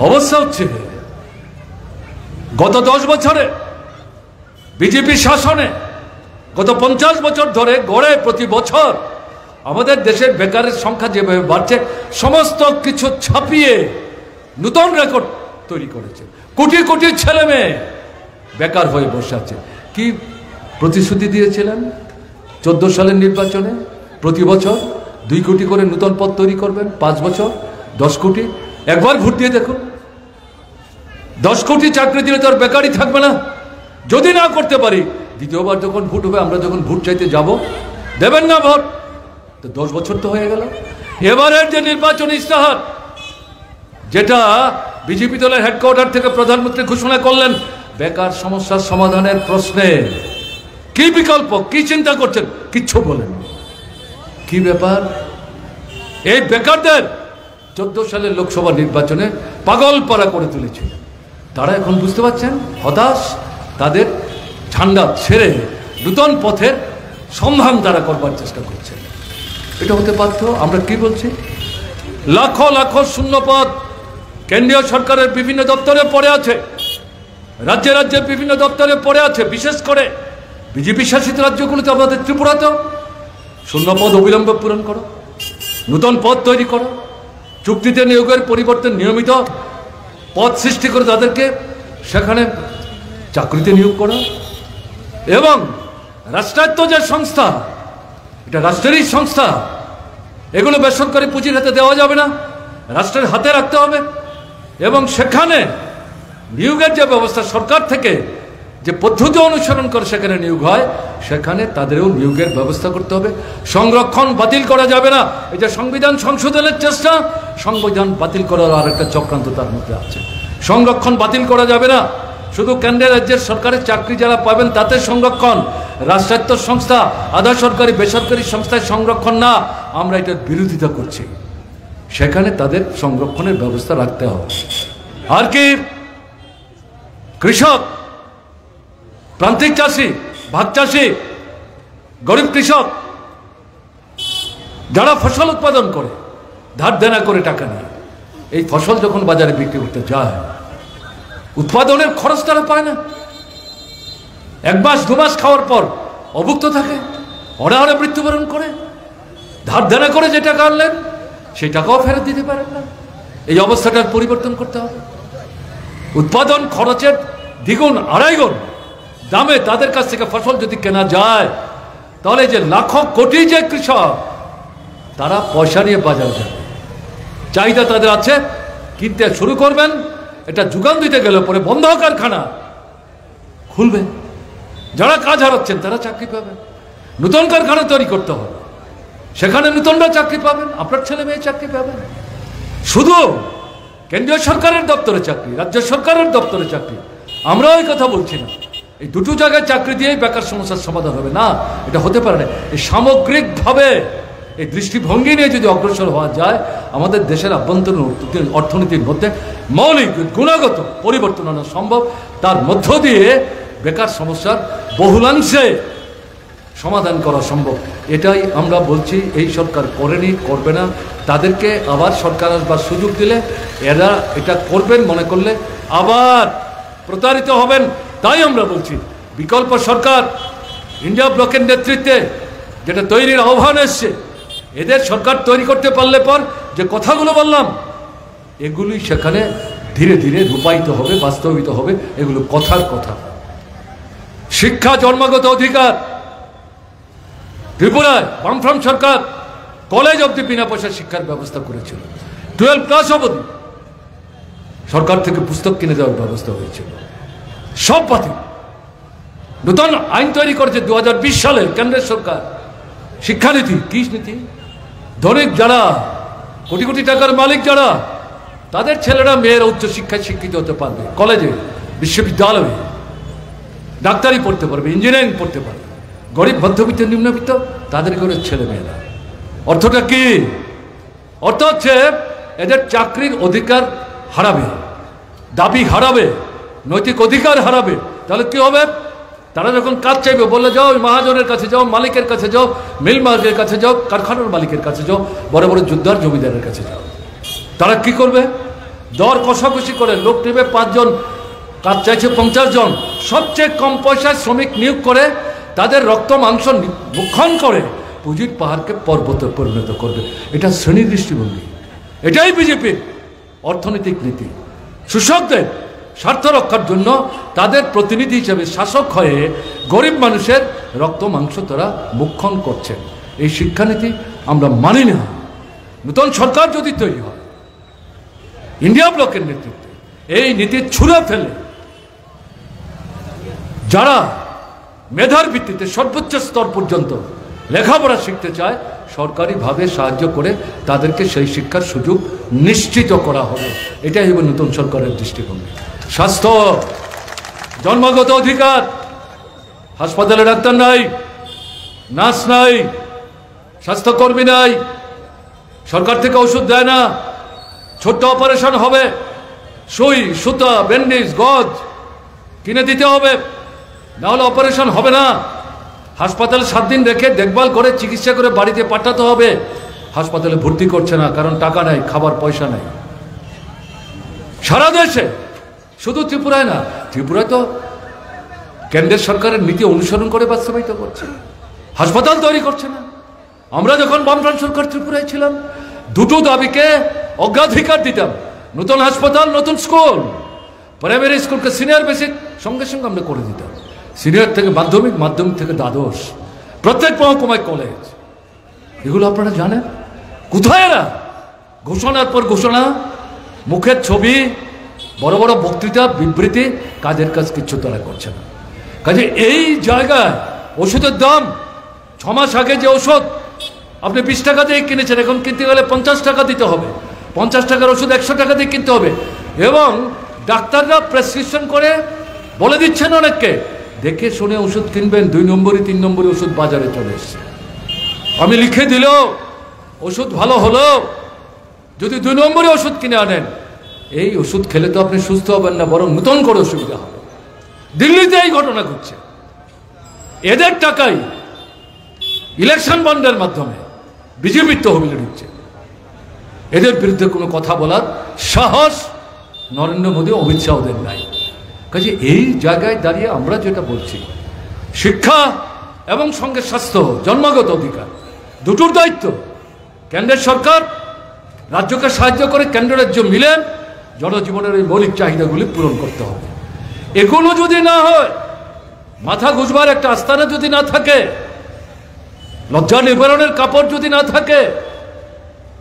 অবস্থা হচ্ছে গত 10 বছরে বিজেপি শাসনে, গত 50 বছর ধরে গড়ে প্রতি বছর আমাদের দেশের বেকারের সংখ্যা যেভাবে বাড়ছে, সমস্ত কিছু ছাপিয়ে নূতন রেকর্ড তৈরি করেছে। কোটি কোটি ছেলে মেয়ে বেকার হয়ে বসে আছে। কি প্রতিশ্রুতি দিয়েছিলেন 14 সালের নির্বাচনে? প্রতি বছর 2 কোটি করে নূতন পদ তৈরি করবেন, 5 বছর 10 কোটি। একবার ভোট দিয়ে দেখুন, 10 কোটি চাকরি দিলে তো আর বেকারই থাকবে না। যদি না করতে পারি, দ্বিতীয়বার যখন ভোট হবে, আমরা যখন ভোট চাইতে যাব, দেবেন না ভোট, তো 10 বছর তো হয়ে গেল। এবারের যে নির্বাচনী ইস্তাহার, যেটা বিজেপি দলের হেডকোয়ার্টার থেকে প্রধানমন্ত্রী ঘোষণা করলেন, বেকার সমস্যার সমাধানের প্রশ্নে কি বিকল্প, কি চিন্তা করছেন, কিচ্ছু বলেন। কি ব্যাপার? এই বেকারদের 14 সালের লোকসভা নির্বাচনে পাগল পাড়া করে তুলেছিল। তারা এখন বুঝতে পারছেন হতাশ, তাদের ঝান্ডা ছেড়ে নূতন পথের সন্ধান তারা করবার চেষ্টা করছে। এটা হতে পারত। আমরা কি বলছি? লাখো লাখো শূন্য পদ কেন্দ্রীয় সরকারের বিভিন্ন দপ্তরে পড়ে আছে, রাজ্যে রাজ্যে বিভিন্ন দপ্তরে পড়ে আছে। বিশেষ করে বিজেপি শাসিত রাজ্যগুলোতে, আমাদের ত্রিপুরাতেও শূন্য পদ অবিলম্বে পূরণ করো, নূতন পদ তৈরি করো। চুক্তিতে নিয়োগের পরিবর্তে নিয়মিত পদ সৃষ্টি করে তাদেরকে সেখানে চাকরিতে নিয়োগ করা, এবং রাষ্ট্রায়ত্ত যে সংস্থা, এটা রাষ্ট্রেরই সংস্থা, এগুলো বেসরকারি পুঁজির হাতে দেওয়া যাবে না, রাষ্ট্রের হাতে রাখতে হবে। এবং সেখানে নিয়োগের যে ব্যবস্থা সরকার থেকে যে পদ্ধতি অনুসরণ করে সেখানে নিয়োগ হয়, সেখানে তাদেরও নিয়োগের ব্যবস্থা করতে হবে। সংরক্ষণ বাতিল করা যাবে না। এই যে সংবিধান সংশোধনের চেষ্টা, সংবিধান বাতিল করার আর একটা চক্রান্ত তার মধ্যে আছে। সংরক্ষণ বাতিল করা যাবে না। শুধু কেন্দ্রের রাজ্যের সরকারের চাকরি যারা পাবেন তাতে সংরক্ষণ, রাষ্ট্রায়ত্ত সংস্থা, আধা সরকারি বেসরকারি সংস্থায় সংরক্ষণ না। আমরা এটার বিরোধিতা করছি। সেখানে তাদের সংরক্ষণের ব্যবস্থা রাখতে হবে। আর কি কৃষক, প্রান্তিক চাষি, ভাগ চাষি, গরিব কৃষক যারা ফসল উৎপাদন করে ধার দেনা করে টাকা নিয়ে, এই ফসল যখন বাজারে বিক্রি করতে যায়, উৎপাদনের খরচ তারা পায় না। 1 মাস 2 মাস খাওয়ার পর অভুক্ত থাকে, অনাহারে মৃত্যুবরণ করে। ধার দেনা করে যে টাকা আনলেন সেই টাকাও ফেরত দিতে পারেন না। এই অবস্থাটার পরিবর্তন করতে হবে। উৎপাদন খরচের দ্বিগুণ 2.5 গুণ দামে তাদের কাছ থেকে ফসল যদি কেনা যায়, তাহলে যে লাখো কোটি যে কৃষক, তারা পয়সা নিয়ে বাজার যাবে। চাহিদা তাদের আছে, কিনতে শুরু করবেন। এটা যোগান দিতে গেলে পরে বন্ধ কারখানা খুলবে, যারা কাজ হারাচ্ছেন তারা চাকরি পাবেন। নতুন কারখানা তৈরি করতে হবে, সেখানে নতুনরা চাকরি পাবেন, আপনার ছেলে মেয়ে চাকরি পাবেন। শুধু কেন্দ্রীয় সরকারের দপ্তরে চাকরি, রাজ্য সরকারের দপ্তরে চাকরি, আমরা ওই কথা বলছি না। এই দুটো জায়গায় চাকরি দিয়েই বেকার সমস্যার সমাধান হবে না, এটা হতে পারে না। এই সামগ্রিকভাবে এই দৃষ্টিভঙ্গি নিয়ে যদি অগ্রসর হওয়া যায়, আমাদের দেশের আভ্যন্তরীণ অর্থনীতির মধ্যে মৌলিক গুণগত পরিবর্তন আনা সম্ভব। তার মধ্য দিয়ে বেকার সমস্যার বহুলাংশে সমাধান করা সম্ভব। এটাই আমরা বলছি। এই সরকার করেনি, করবে না। তাদেরকে আবার সরকার আসবার সুযোগ দিলে এরা এটা করবেন মনে করলে আবার প্রতারিত হবেন। তাই আমরা বলছি বিকল্প সরকার, ইন্ডিয়া ব্লকের নেতৃত্বে যেটা তৈরির আহ্বান এসছে, এদের সরকার তৈরি করতে পারলে পর যে কথাগুলো বললাম, এগুলি সেখানে ধীরে ধীরে রূপায়িত হবে, বাস্তবিত হবে। এগুলো কথার কথা। শিক্ষা জন্মগত অধিকার। ত্রিপুরায় বামফ্রন্ট সরকার কলেজ অবধি বিনা পয়সা শিক্ষার ব্যবস্থা করেছিল। 12 ক্লাস অবধি সরকার থেকে পুস্তক কিনে দেওয়ার ব্যবস্থা হয়েছিল। সব বাতিল। নতুন আইন তৈরি করেছে 2020 সালে কেন্দ্রের সরকার। শিক্ষানীতি কি নীতি? ধনিক যারা, কোটি কোটি টাকার মালিক যারা, তাদের ছেলেরা মেয়েরা উচ্চশিক্ষায় শিক্ষিত হতে পারবে, কলেজে, বিশ্ববিদ্যালয়ে ডাক্তারি পড়তে পারবে, ইঞ্জিনিয়ারিং পড়তে পারবে। গরিব মধ্যবিত্ত নিম্নবিত্ত তাদের করে ছেলে মেয়েরা। অর্থটা কি? অর্থ হচ্ছে এদের চাকরির অধিকার হারাবে, দাবি হারাবে, নৈতিক অধিকার হারাবে। তাহলে কি হবে? তারা যখন কাজ চাইবে বললে যাও মহাজনের কাছে যাও, মালিকের কাছে যাও, মিল মালিকের কাছে যাও, কারখানার মালিকের কাছে যাও, বড় বড় যোদ্ধার জমিদারের কাছে যাও। তারা কি করবে? দর কষাকষি করে লোক নেবে 5 জন, কাজ চাইছে 50 জন, সবচেয়ে কম পয়সায় শ্রমিক নিয়োগ করে তাদের রক্ত মাংস মুখন করে পুঁজির পাহাড়কে পর্বতে পরিণত করবে। এটা শ্রেণী দৃষ্টিভঙ্গি। এটাই বিজেপির অর্থনৈতিক নীতি। শোষকদের স্বার্থ রক্ষার জন্য তাদের প্রতিনিধি হিসেবে শাসক হয়ে গরিব মানুষের রক্ত মাংস তারা মুখন করছেন। এই শিক্ষানীতি আমরা মানি না। নতুন সরকার যদি তৈরি হয় ইন্ডিয়া ব্লকের নেতৃত্বে, এই নীতি ছুঁড়ে ফেলে যারা মেধার ভিত্তিতে সর্বোচ্চ স্তর পর্যন্ত লেখাপড়া শিখতে চায়, সরকারিভাবে সাহায্য করে তাদেরকে সেই শিক্ষার সুযোগ নিশ্চিত করা হবে। এটাই হবে নতুন সরকারের দৃষ্টিভঙ্গি। স্বাস্থ্য জন্মগত অধিকার। হাসপাতালে ডাক্তার নাই, নার্স নাই, স্বাস্থ্যকর্মী নাই, সরকার থেকে ওষুধ দেয় না। ছোট্ট অপারেশন হবে, সুই, সুতা, ব্যান্ডেজ, গজ কিনে দিতে হবে, না হলে অপারেশন হবে না। হাসপাতালে 7 দিন রেখে দেখভাল করে চিকিৎসা করে বাড়িতে পাঠাতে হবে। হাসপাতালে ভর্তি করছে না, কারণ টাকা নাই, খাবার পয়সা নাই। সারা দেশে, শুধু ত্রিপুরায় না, ত্রিপুরায় তো কেন্দ্রের সরকারের নীতি অনুসরণ করে বাস্তবায়িত করছে। হাসপাতাল তৈরি করছে না। আমরা যখন বামফ্রন্ট সরকার ত্রিপুরায় ছিলাম, দুটো দাবিকে অগ্রাধিকার দিতাম। নতুন হাসপাতাল, নতুন স্কুল, প্রাইমারি স্কুলকে সিনিয়র বেসিক সঙ্গে সঙ্গে আমরা করে দিতাম। সিনিয়র থেকে মাধ্যমিক, মাধ্যমিক থেকে দ্বাদশ, প্রত্যেক মহকুমায় কলেজ। এগুলো আপনারা জানেন? কোথায় এরা? ঘোষণার পর ঘোষণা, মুখের ছবি, বড় বড় বক্তৃতা, বিবৃতি, কাজের কাজ কিচ্ছু তারা করছে না। কাজে এই জায়গায় ওষুধের দাম, 6 মাস আগে যে ওষুধ আপনি 20 টাকা দিয়ে কিনেছেন, এখন কিনতে গেলে 50 টাকা দিতে হবে। 50 টাকার ওষুধ 100 টাকা দিয়ে কিনতে হবে। এবং ডাক্তাররা প্রেসক্রিপশন করে বলে দিচ্ছেন অনেককে, দেখে শুনে ওষুধ কিনবেন। 2 নম্বরই 3 নম্বরই ওষুধ বাজারে চলে এসছে। আমি লিখে দিল ওষুধ ভালো হলো, যদি 2 নম্বরে ওষুধ কিনে আনেন, এই ওষুধ খেলে তো আপনি সুস্থ হবেন না, বরং নতুন করে অসুবিধা হবে। দিল্লিতে এই ঘটনা ঘটছে। এদের টাকাই ইলেকশন বন্ডের মাধ্যমে বিজেপির তহবিলে ঢুকছে। এদের বিরুদ্ধে কোনো কথা বলার সাহস নরেন্দ্র মোদী, অমিত শাহ ওদের নাই। কাজে এই জায়গায় দাঁড়িয়ে আমরা যেটা বলছি, শিক্ষা এবং সঙ্গে স্বাস্থ্য জন্মগত অধিকার, দুটোর দায়িত্ব কেন্দ্রের সরকার। রাজ্যকে সাহায্য করে কেন্দ্র রাজ্য মিলে জনজীবনের এই মৌলিক চাহিদাগুলি পূরণ করতে হবে। এগুলো যদি না হয়, মাথা গুজবার একটা আস্তানা যদি না থাকে, লজ্জা নিবারণের কাপড় যদি না থাকে,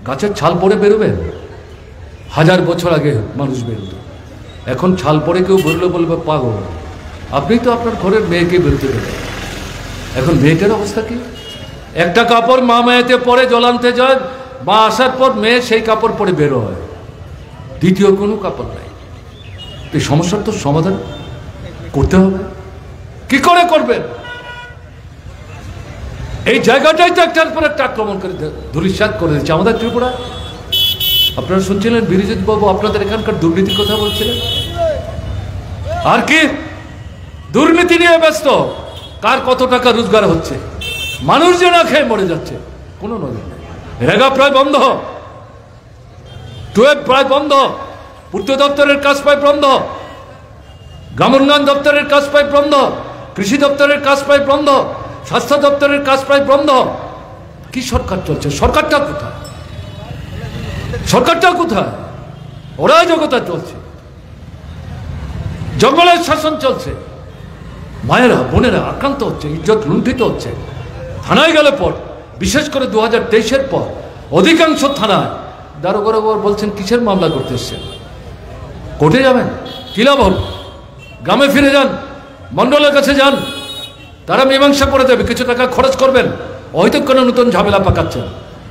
গাছের ছাল পরে বেরোবেন। 1000 বছর আগে মানুষ বেরোত, এখন ছাল পরে কেউ বেরোলে বলবে পাগল। আপনি তো আপনার ঘরের মেয়েকে বেরোতে দেবেন। এখন মেয়েটার অবস্থা কি? একটা কাপড় মা মেয়েতে পরে জলান্তে যায়, মা আসার পর মেয়ে সেই কাপড় পরে বেরো হয়, দ্বিতীয় কোনো কাপড় নাই। এই সমস্যার তো সমাধান করতে হবে। কি করে করবেন? এই জায়গাটাই তো একটার পর একটা আক্রমণ করে ধূলিসাৎ করে দিচ্ছে আমাদের ত্রিপুরা। আপনারা শুনছিলেন বিরজিৎ বাবু আপনাদের এখানকার দুর্নীতির কথা বলছিলেন। আর কি দুর্নীতি নিয়ে ব্যস্ত, কার কত টাকা রোজগার হচ্ছে, মানুষ যে না খেয়ে মরে যাচ্ছে, কোনো নজর নেই। রেগা প্রায় বন্ধ, টুয়েব প্রায় বন্ধ, পূর্ত দপ্তরের কাজ প্রায় বন্ধ, গ্রামোন্নয়ন দপ্তরের কাজ প্রায় বন্ধ, কৃষি দপ্তরের কাজ প্রায় বন্ধ, স্বাস্থ্য দপ্তরের কাজ প্রায় বন্ধ। কি সরকার চলছে? সরকারটা কোথায়? সরকারটা কোথায়? অরাজকতা চলছে, জঙ্গলের শাসন চলছে, মায়েরা বোনেরা আক্রান্ত হচ্ছে, ইজ্জত লুণ্ঠিত হচ্ছে। থানায় গেলে পর, বিশেষ করে 2023-এর পর অধিকাংশ থানায় দারোগারা বলছেন কিসের মামলা করতে এসছেন? কোর্টে যাবেন, কি লাভ হল? গ্রামে ফিরে যান, মন্ডলের কাছে যান, তারা মীমাংসা করে দেবে। কিছু টাকা খরচ করবেন, হয়তো কোনো নতুন ঝামেলা পাকাচ্ছেন।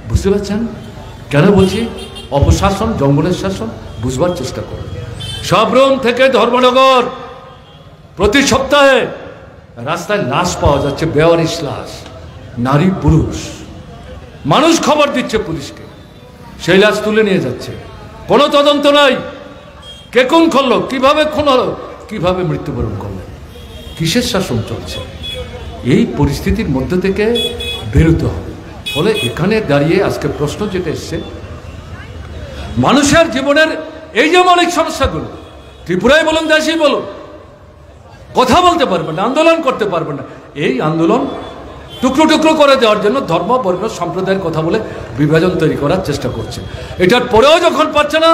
বুঝতে পারছেন কেন বলছি? অপশাসন, জঙ্গলের শাসন, বুঝবার চেষ্টা করুন। সাবরুম থেকে ধর্মনগর প্রতি সপ্তাহে রাস্তায় লাশ পাওয়া যাচ্ছে, বেওয়ারিশ লাশ, নারী পুরুষ। মানুষ খবর দিচ্ছে পুলিশকে, সেই লাশ তুলে নিয়ে যাচ্ছে, কোনো তদন্ত নাই। কে খুন করলো, কিভাবে খুন হলো, কিভাবে মৃত্যুবরণ করলেন, কিসের শাসন চলছে? এই পরিস্থিতির মধ্যে থেকে বেরোতে হবে। ফলে এখানে দাঁড়িয়ে আজকে প্রশ্ন যেটা এসছে, মানুষের জীবনের এই যে মৌলিক সমস্যাগুলো, ত্রিপুরায় বলুন, দেশেই বলুন, কথা বলতে পারবেন না, আন্দোলন করতে পারবেন না। এই আন্দোলন টুকরো টুকরো করে দেওয়ার জন্য ধর্ম, বর্ণ, সম্প্রদায়ের কথা বলে বিভাজন তৈরি করার চেষ্টা করছে। এটার পরেও যখন পাচ্ছে না,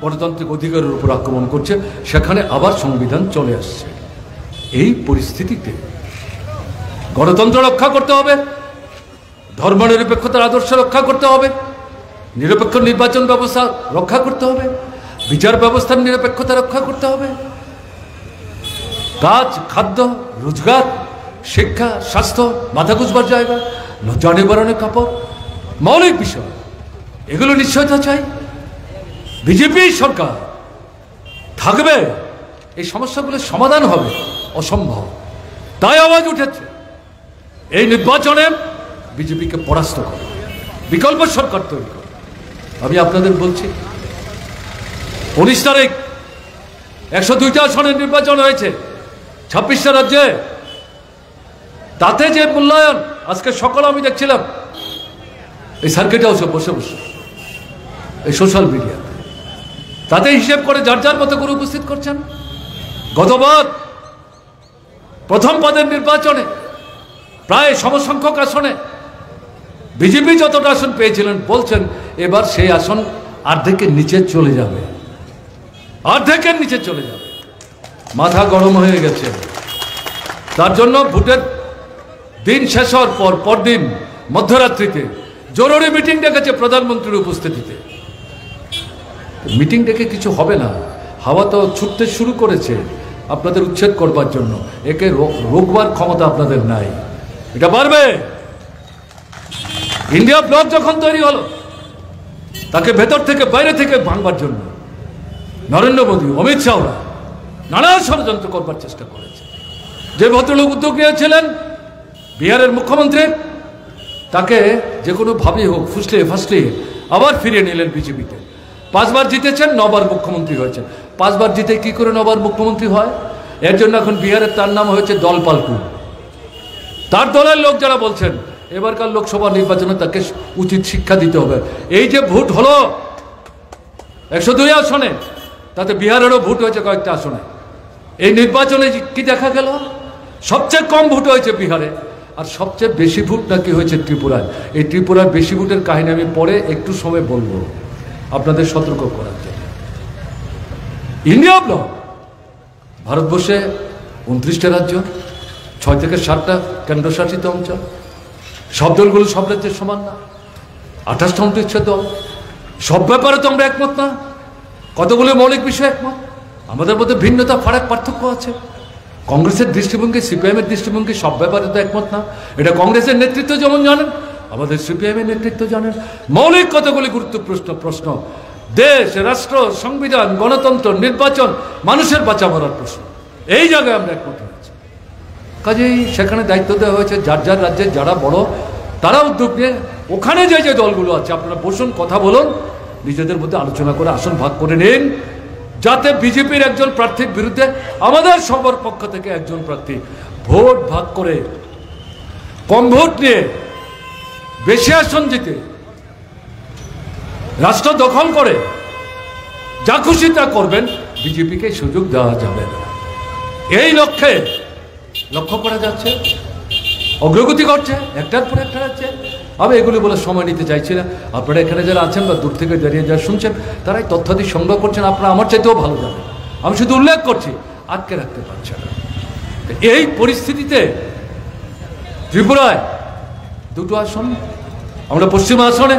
গণতান্ত্রিক অধিকারের উপর আক্রমণ করছে, সেখানে আবার সংবিধান চলে আসছে। এই পরিস্থিতিতে গণতন্ত্র রক্ষা করতে হবে, ধর্মনিরপেক্ষতার আদর্শ রক্ষা করতে হবে, নিরপেক্ষ নির্বাচন ব্যবস্থা রক্ষা করতে হবে, বিচার ব্যবস্থার নিরপেক্ষতা রক্ষা করতে হবে, কাজ, খাদ্য, রোজগার, শিক্ষা, স্বাস্থ্য, মাথা গুঁজবার জায়গা, লজ্জা নিবারণের কাপড়, মৌলিক বিষয়, এগুলো নিশ্চয়তা চাই। বিজেপি সরকার থাকবে, এই সমস্যাগুলোর সমাধান হবে অসম্ভব। তাই আওয়াজ উঠেছে, এই নির্বাচনে বিজেপিকে পরাস্ত করে বিকল্প সরকার তৈরি করে। আমি আপনাদের বলছি, 19 তারিখ 102টা আসনের নির্বাচন হয়েছে 26টা রাজ্যে। তাতে যে মূল্যায়ন, আজকে সকালে আমি দেখছিলাম এই সার্কিট হাউসে বসে বসে, এই সোশ্যাল মিডিয়া, তাতে হিসেব করে যার যার মতো করে উপস্থিত করছেন। গতবার প্রথম পদের নির্বাচনে প্রায় সমসংখ্যক আসনে বিজেপি যতটা আসন পেয়েছিলেন, বলছেন এবার সেই আসন অর্ধেকের নিচে চলে যাবে, অর্ধেকের নিচে চলে যাবে। মাথা গরম হয়ে গেছে। তার জন্য ভোটের দিন শেষ হওয়ার পর পরদিন মধ্যরাত্রিতে জরুরি মিটিং ডেকেছে প্রধানমন্ত্রীর উপস্থিতিতে। মিটিং ডেকে কিছু হবে না, হাওয়া তো ছুটতে শুরু করেছে আপনাদের উচ্ছেদ করবার জন্য। একে রোকবার ক্ষমতা আপনাদের নাই, এটা পারবে। ইন্ডিয়া ব্লক যখন তৈরি হলো, তাকে ভেতর থেকে বাইরে থেকে ভাঙবার জন্য নরেন্দ্র মোদী, অমিত শাহরা নানা ষড়যন্ত্র করবার চেষ্টা করেছে। যে ভদ্রলোক উদ্যোগ নিয়েছিলেন বিহারের মুখ্যমন্ত্রী, তাকে যে কোনো ভাবেই হোক ফুসলিয়ে ফাসলিয়ে আবার ফিরিয়ে নিলেন বিজেপিতে। 5 বার জিতেছেন, 9 বার মুখ্যমন্ত্রী হয়েছেন। 5 বার জিতে কি করে 9 বার মুখ্যমন্ত্রী হয়? এর জন্য এখন বিহারের তার নাম হয়েছে দলপাল্টু। তার দলের লোক যারা বলছেন এবারকার লোকসভা নির্বাচনে তাকে উচিত শিক্ষা দিতে হবে। এই যে ভোট হলো 102 আসনে, তাতে বিহারেরও ভোট হয়েছে কয়েকটা আসনে। এই নির্বাচনে কি দেখা গেল? সবচেয়ে কম ভোট হয়েছে বিহারে, আর সবচেয়ে বেশি ভোট নাকি হয়েছে ত্রিপুরায়। এই ত্রিপুরার বেশি ভোটের কাহিনী আমি পরে একটু সময় বলবো আপনাদের সতর্ক করার জন্য। ইন্ডিয়া ব্লক, ভারতবর্ষে 29টা রাজ্য, 6 থেকে 7টা কেন্দ্রশাসিত অঞ্চল। সব দলগুলো সব রাজ্যের সমান না, 28টা 29টা দল। সব ব্যাপারে তো আমরা একমত না, কতগুলো মৌলিক বিষয় একমত। আমাদের মধ্যে ভিন্নতা, ফারাক, পার্থক্য আছে। কংগ্রেসের দৃষ্টিভঙ্গি, সিপিআইএমের দৃষ্টিভঙ্গি সব ব্যাপারে তো একমত না। এটা কংগ্রেসের নেতৃত্ব যেমন জানেন, আমাদের সিপিআইএমের নেতৃত্ব জানেন। মৌলিক কতগুলি গুরুত্বপূর্ণ প্রশ্ন, দেশ, রাষ্ট্র, সংবিধান, গণতন্ত্র, নির্বাচন, মানুষের বাঁচা মরার প্রশ্ন, এই জায়গায় আমরা একমত হয়েছি। কাজেই সেখানে দায়িত্ব দেওয়া হয়েছে যার যার রাজ্যে যারা বড় তারা উদ্যোগ নিয়ে ওখানে যে যে দলগুলো আছে আপনারা বসুন, কথা বলুন, নিজেদের মধ্যে আলোচনা করে আসন ভাগ করে নিন, যাতে বিজেপির একজন প্রার্থীর বিরুদ্ধে আমাদের সবার পক্ষ থেকে একজন প্রার্থী ভোট ভাগ করে কম ভোট নিয়ে বেশি আসন জিতে রাষ্ট্র দখল করে যা খুশি তা করবেন, বিজেপিকে সুযোগ দেওয়া যাবে না। এই লক্ষ্য করা যাচ্ছে, অগ্রগতি করছে একটার পর একটা রাজ্যে। আমি এগুলি বলে সময় নিতে চাইছি না। আপনারা এখানে যারা আছেন বা দূর থেকে দাঁড়িয়ে যারা শুনছেন, তারাই তথ্যাদি সংগ্রহ করছেন, আপনারা আমার চাইতেও ভালো জানেন। আমি শুধু উল্লেখ করছি, আটকে রাখতে পারছে না। এই পরিস্থিতিতে ত্রিপুরায় 2টো আসন, আমরা পশ্চিম আসনে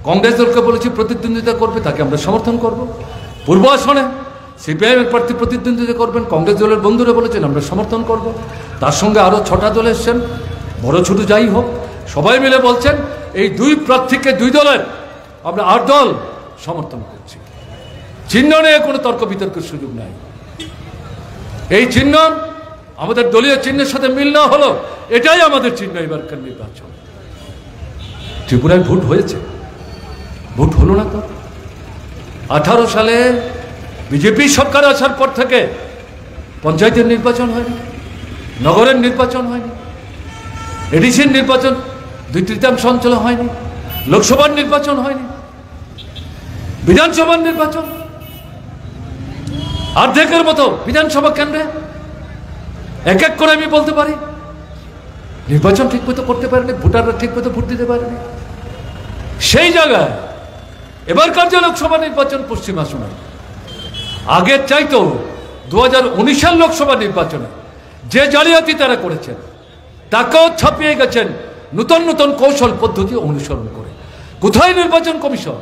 কংগ্রেস দলকে বলেছি প্রতিদ্বন্দ্বিতা করবে, তাকে আমরা সমর্থন করব। পূর্ব আসনে সিপিআইএমের প্রার্থী প্রতিদ্বন্দ্বিতা করবেন, কংগ্রেস দলের বন্ধুরা বলেছেন আমরা সমর্থন করব। তার সঙ্গে আরও 6টা দল এসছেন, বড় ছোট যাই হোক, সবাই মিলে বলছেন এই 2 প্রার্থীকে 2 দলের আমরা 8 দল সমর্থন করছি। চিহ্ন নিয়ে কোনো তর্ক বিতর্কের সুযোগ নাই। এই চিহ্ন আমাদের দলীয় চিহ্নের সাথে মিল না হলো, এটাই আমাদের চিহ্ন এবারকার নির্বাচন। ত্রিপুরায় ভোট হয়েছে, ভোট হলো না তো। 18 সালে বিজেপি সরকার আসার পর থেকে পঞ্চায়েতের নির্বাচন হয়নি, নগরের নির্বাচন হয়নি, এডিসির নির্বাচন 2/3 অঞ্চলে হয়নি, লোকসভার নির্বাচন হয়নি, বিধানসভার নির্বাচন অর্ধেকের মতো বিধানসভা কেন্দ্রে এক এক করে আমি বলতে পারি নির্বাচন ঠিক মতো করতে পারেনি, ভোটাররা ঠিক মতো ভোট দিতে পারেনি। সেই জায়গায় এবারকার যে লোকসভা নির্বাচন পশ্চিম আসনে আগের চাইতো 2019 সাল লোকসভা নির্বাচনে যে জালিয়াতি তারা করেছেন তাকেও ছাপিয়ে গেছেন নতুন নতুন কৌশল পদ্ধতি অনুসরণ করে। কোথায় নির্বাচন কমিশন?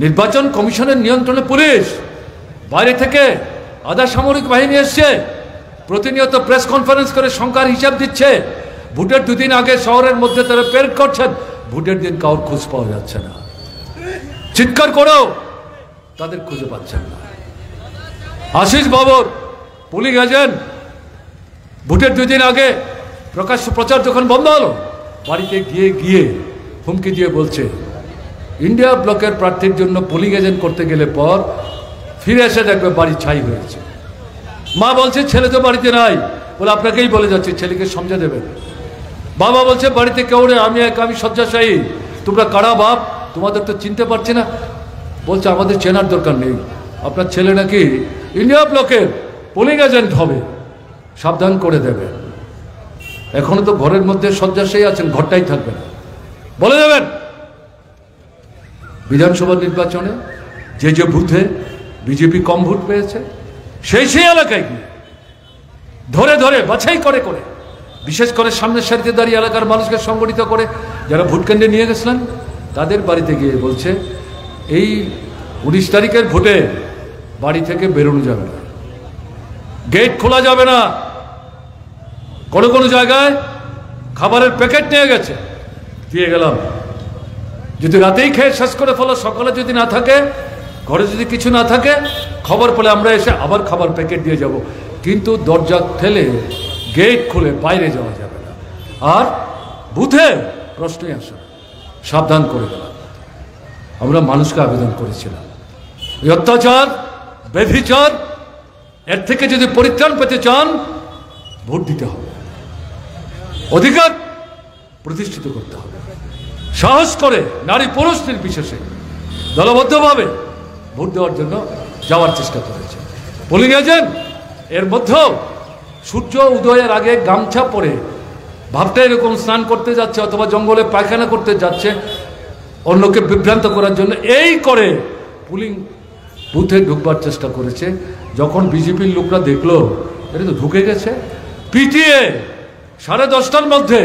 নির্বাচন কমিশনের নিয়ন্ত্রণে পুলিশ, বাইরে থেকে আধা সামরিক বাহিনী এসছে, প্রতিনিয়ত প্রেস কনফারেন্স করে সংখ্যার হিসাব দিচ্ছে। ভোটের 2 দিন আগে শহরের মধ্যে তারা প্যারেড করছেন, ভোটের দিন কারোর খোঁজ পাওয়া যাচ্ছে না, চিৎকার করেও তাদের খুঁজে পাচ্ছেন না। আশিস বাবর পুলিং এজেন্ট ভোটের 2 দিন আগে প্রকাশ্য প্রচার যখন বন্ধ হলো, বাড়িতে গিয়ে হুমকি দিয়ে বলছে ইন্ডিয়া ব্লকের প্রার্থীর জন্য পুলিং এজেন্ট করতে গেলে পর ফিরে এসে দেখবে বাড়ি ছাই হয়েছে। মা বলছে ছেলে তো বাড়িতে নাই, বলে আপনাকেই বলে যাচ্ছে, ছেলেকে সমঝে দেবেন। বাবা বলছে বাড়িতে কেউ নেই, আমি শয্যাশায়ী, তোমরা কারা বাপ, তোমাদের তো চিনতে পারছি না। বলছে আমাদের চেনার দরকার নেই, আপনার ছেলে নাকি ইন্ডিয়া ব্লকের পুলিং এজেন্ট হবে, সাবধান করে দেবে। এখনো তো ঘরের মধ্যে শয্যাশায়ী আছেন, ঘরটাই থাকবে না, বলে দেবেন। বিধানসভা নির্বাচনে যে যে বুথে বিজেপি কম ভোট পেয়েছে সেই এলাকায় গিয়ে ধরে ধরে বাছাই করে করে, বিশেষ করে সামনের সারিতে দাঁড়িয়ে এলাকার মানুষকে সংগঠিত করে যারা ভোট কেন্দ্রে নিয়ে গেছিলেন তাদের বাড়িতে গিয়ে বলছে এই 19 তারিখের ভোটে বাড়ি থেকে বেরোনো যাবে না, গেট খোলা যাবে না। কোনো কোনো জায়গায় খাবারের প্যাকেট নিয়ে গেছে, দিয়ে গেলাম, যদি রাতেই খেয়ে শেষ করে ফেলো, সকালে যদি না থাকে, ঘরে যদি কিছু না থাকে, খবর পেলে আমরা এসে আবার খাবার প্যাকেট দিয়ে যাব, কিন্তু দরজা ঠেলে গেট খুলে বাইরে যাওয়া যাবে না। আর বুথে প্রশ্নই আসে, সাবধান করে গেলাম। আমরা মানুষকে আবেদন করেছিলাম, এই অত্যাচার ব্যভিচার এর থেকে যদি পরিত্রাণ পেতে চান ভোট দিতে হবে, অধিকার প্রতিষ্ঠিত করতে হবে, সাহস করে নারী পুরুষ নির্বিশেষে দলবদ্ধভাবে ভোট দেওয়ার জন্য যাওয়ার চেষ্টা করেছে। পোলিং এজেন্ট এর মধ্যেও সূর্য উদয়ের আগে গামছা পরে ভাবটা এরকম স্নান করতে যাচ্ছে অথবা জঙ্গলে পায়খানা করতে যাচ্ছে অন্যকে বিভ্রান্ত করার জন্য, এই করে পুলিং বুথে ঢুকবার চেষ্টা করেছে। যখন বিজেপির লোকরা দেখলো এটা তো ঢুকে গেছে, পিটিয়ে 10:30টার মধ্যে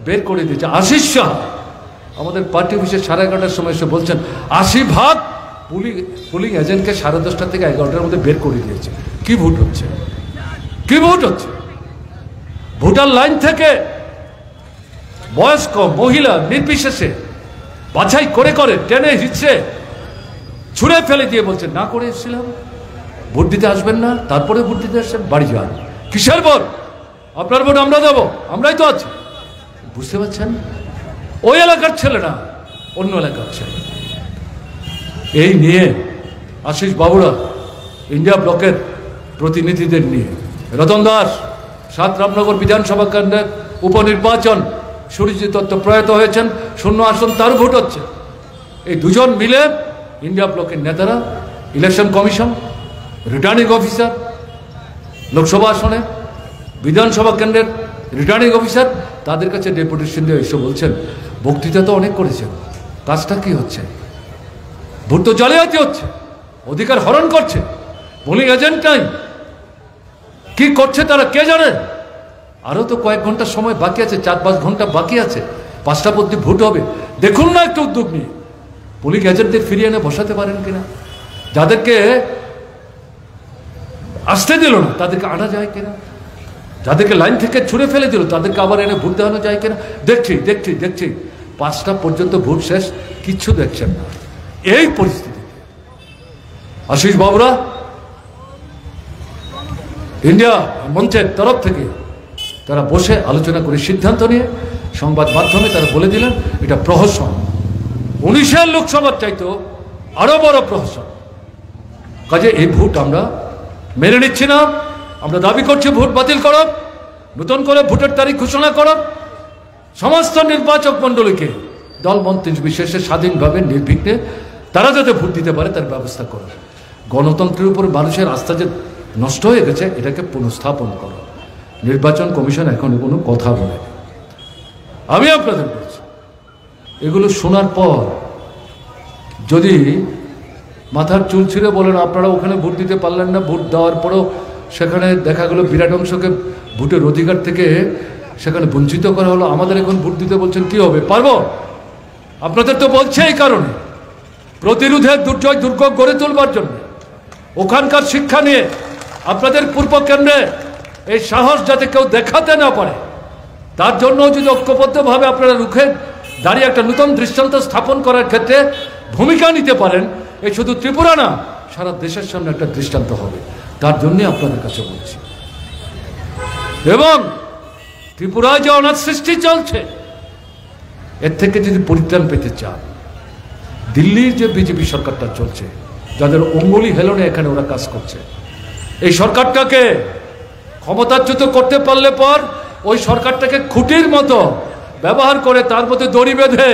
বের করে দিয়েছে। আশিস শাহ আমাদের পার্টি অফিসে 11:30টার সময় এসে বলছেন 80% পুলিং এজেন্টকে 10:30 থেকে 11টার মধ্যে বের করে দিয়েছে। কি ভোট হচ্ছে, কি ভোট হচ্ছে? ভোটার লাইন থেকে বয়স্ক মহিলা নির্বিশেষে বাছাই করে করে টেনে হিচড়ে ছুঁড়ে ফেলে দিয়ে বলছে না করে এসেছিলাম, ভোট দিতে আসবেন না, তারপরে ভোট দিতে আসছেন, বাড়ি যান। কিসের ভোট? আপনার ভোট আমরা দেবো, আমরাই তো আছি। বুঝতে পারছেন? ওই এলাকার ছেলে না, অন্য এলাকার ছেলে। এই নিয়ে আশিস বাবুরা ইন্ডিয়া ব্লকের প্রতিনিধিদের নিয়ে রতন দাস 7 রামনগর বিধানসভা কেন্দ্রের উপনির্বাচন, সুরজিৎ দত্ত প্রয়াত হয়েছেন, 0 আসন তার ভোট হচ্ছে। এই দুজন মিলে ইন্ডিয়া ব্লকের নেতারা, election commission, returning officer, Lok Sabha আসনে বিধানসভা কেন্দ্রের রিটার্নিং অফিসার, তাদের কাছে ডেপুটেশন দিয়ে এসে বলছেন বক্তৃতা তো অনেক করেছেন, কাজটা কি হচ্ছে? ভোট তো জালিয়াতি হচ্ছে, অধিকার হরণ করছে, পোলিং এজেন্ট নাই, কি করছে তারা কে জানে? আরো তো কয়েক ঘন্টা সময় বাকি আছে, 4-5 ঘন্টা বাকি আছে, 5টা পর্যন্ত ভোট হবে। দেখুন না একটু উদ্যোগ নিয়ে পোলিং এজেন্টদের ফিরিয়ে এনে বসাতে পারেন কিনা, যাদেরকে আসতে দিল না তাদেরকে আনা যায় কিনা, যাদেরকে লাইন থেকে ছুড়ে ফেলে দিল তাদেরকে আবার এনে ভোট দেওয়ানো যায় কিনা। দেখছি 5টা পর্যন্ত ভোট শেষ, কিচ্ছু দেখছেন না। এই পরিস্থিতি আশিস বাবুরা ইন্ডিয়া মঞ্চের তরফ থেকে তারা বসে আলোচনা করে সিদ্ধান্ত নিয়ে সংবাদ মাধ্যমে তারা বলে দিলেন এটা প্রহসন, 19-এর লোকসভার চাইতো আরো বড় প্রহসন। কাজে এই ভোট আমরা মেনে নিচ্ছি না, আমরা দাবি করছি ভোট বাতিল করো, নতুন করে ভোটের তারিখ ঘোষণা করো, সমস্ত নির্বাচক মণ্ডলীকে দলমত বিশেষে স্বাধীনভাবে নির্বিঘ্নে তারা যাতে ভোট দিতে পারে তার ব্যবস্থা করো। গণতন্ত্রের উপর মানুষের আস্থা যে নষ্ট হয়ে গেছে এটাকে পুনঃস্থাপন করো। নির্বাচন কমিশন এখনো কোনো কথা বলে। আমি আপনাদের বলছি এগুলো শোনার পর যদি মাথার চুল ছিঁড়ে বলেন আপনারা ওখানে ভোট দিতে পারলেন না, ভোট দেওয়ার পরেও সেখানে দেখা গেল বিরাট অংশকে ভোটের অধিকার থেকে সেখানে বঞ্চিত করা হলো, আমাদের এখন ভোট দিতে বলছেন, কি হবে? পারবো? আপনাদের তো বলছে এই কারণে প্রতিরোধের দুর্জয় দুর্গ গড়ে তুলবার জন্য, ওখানকার শিক্ষা নিয়ে আপনাদের পূর্ব কেন্দ্রে এই সাহস যাতে কেউ দেখাতে না পারে তার জন্য যদি ঐক্যবদ্ধভাবে আপনারা রুখে দাঁড়িয়ে একটা নতুন দৃষ্টান্ত স্থাপন করার ক্ষেত্রে ভূমিকা নিতে পারেন, এই শুধু ত্রিপুরা না সারা দেশের সামনে একটা দৃষ্টান্ত হবে, তার জন্যই আপনাদের কাছে বলছি। এবং ত্রিপুরায় যে অনাথ সৃষ্টি চলছে এর থেকে যদি পরিত্রাণ পেতে চান, দিল্লির যে বিজেপি সরকারটা চলছে যাদের অঙ্গুলি হেলনে এখানে ওরা কাজ করছে, এই সরকারটাকে ক্ষমতাচ্যুত করতে পারলে পর ওই সরকারটাকে খুঁটির মতো ব্যবহার করে তার মধ্যে দড়ি বেঁধে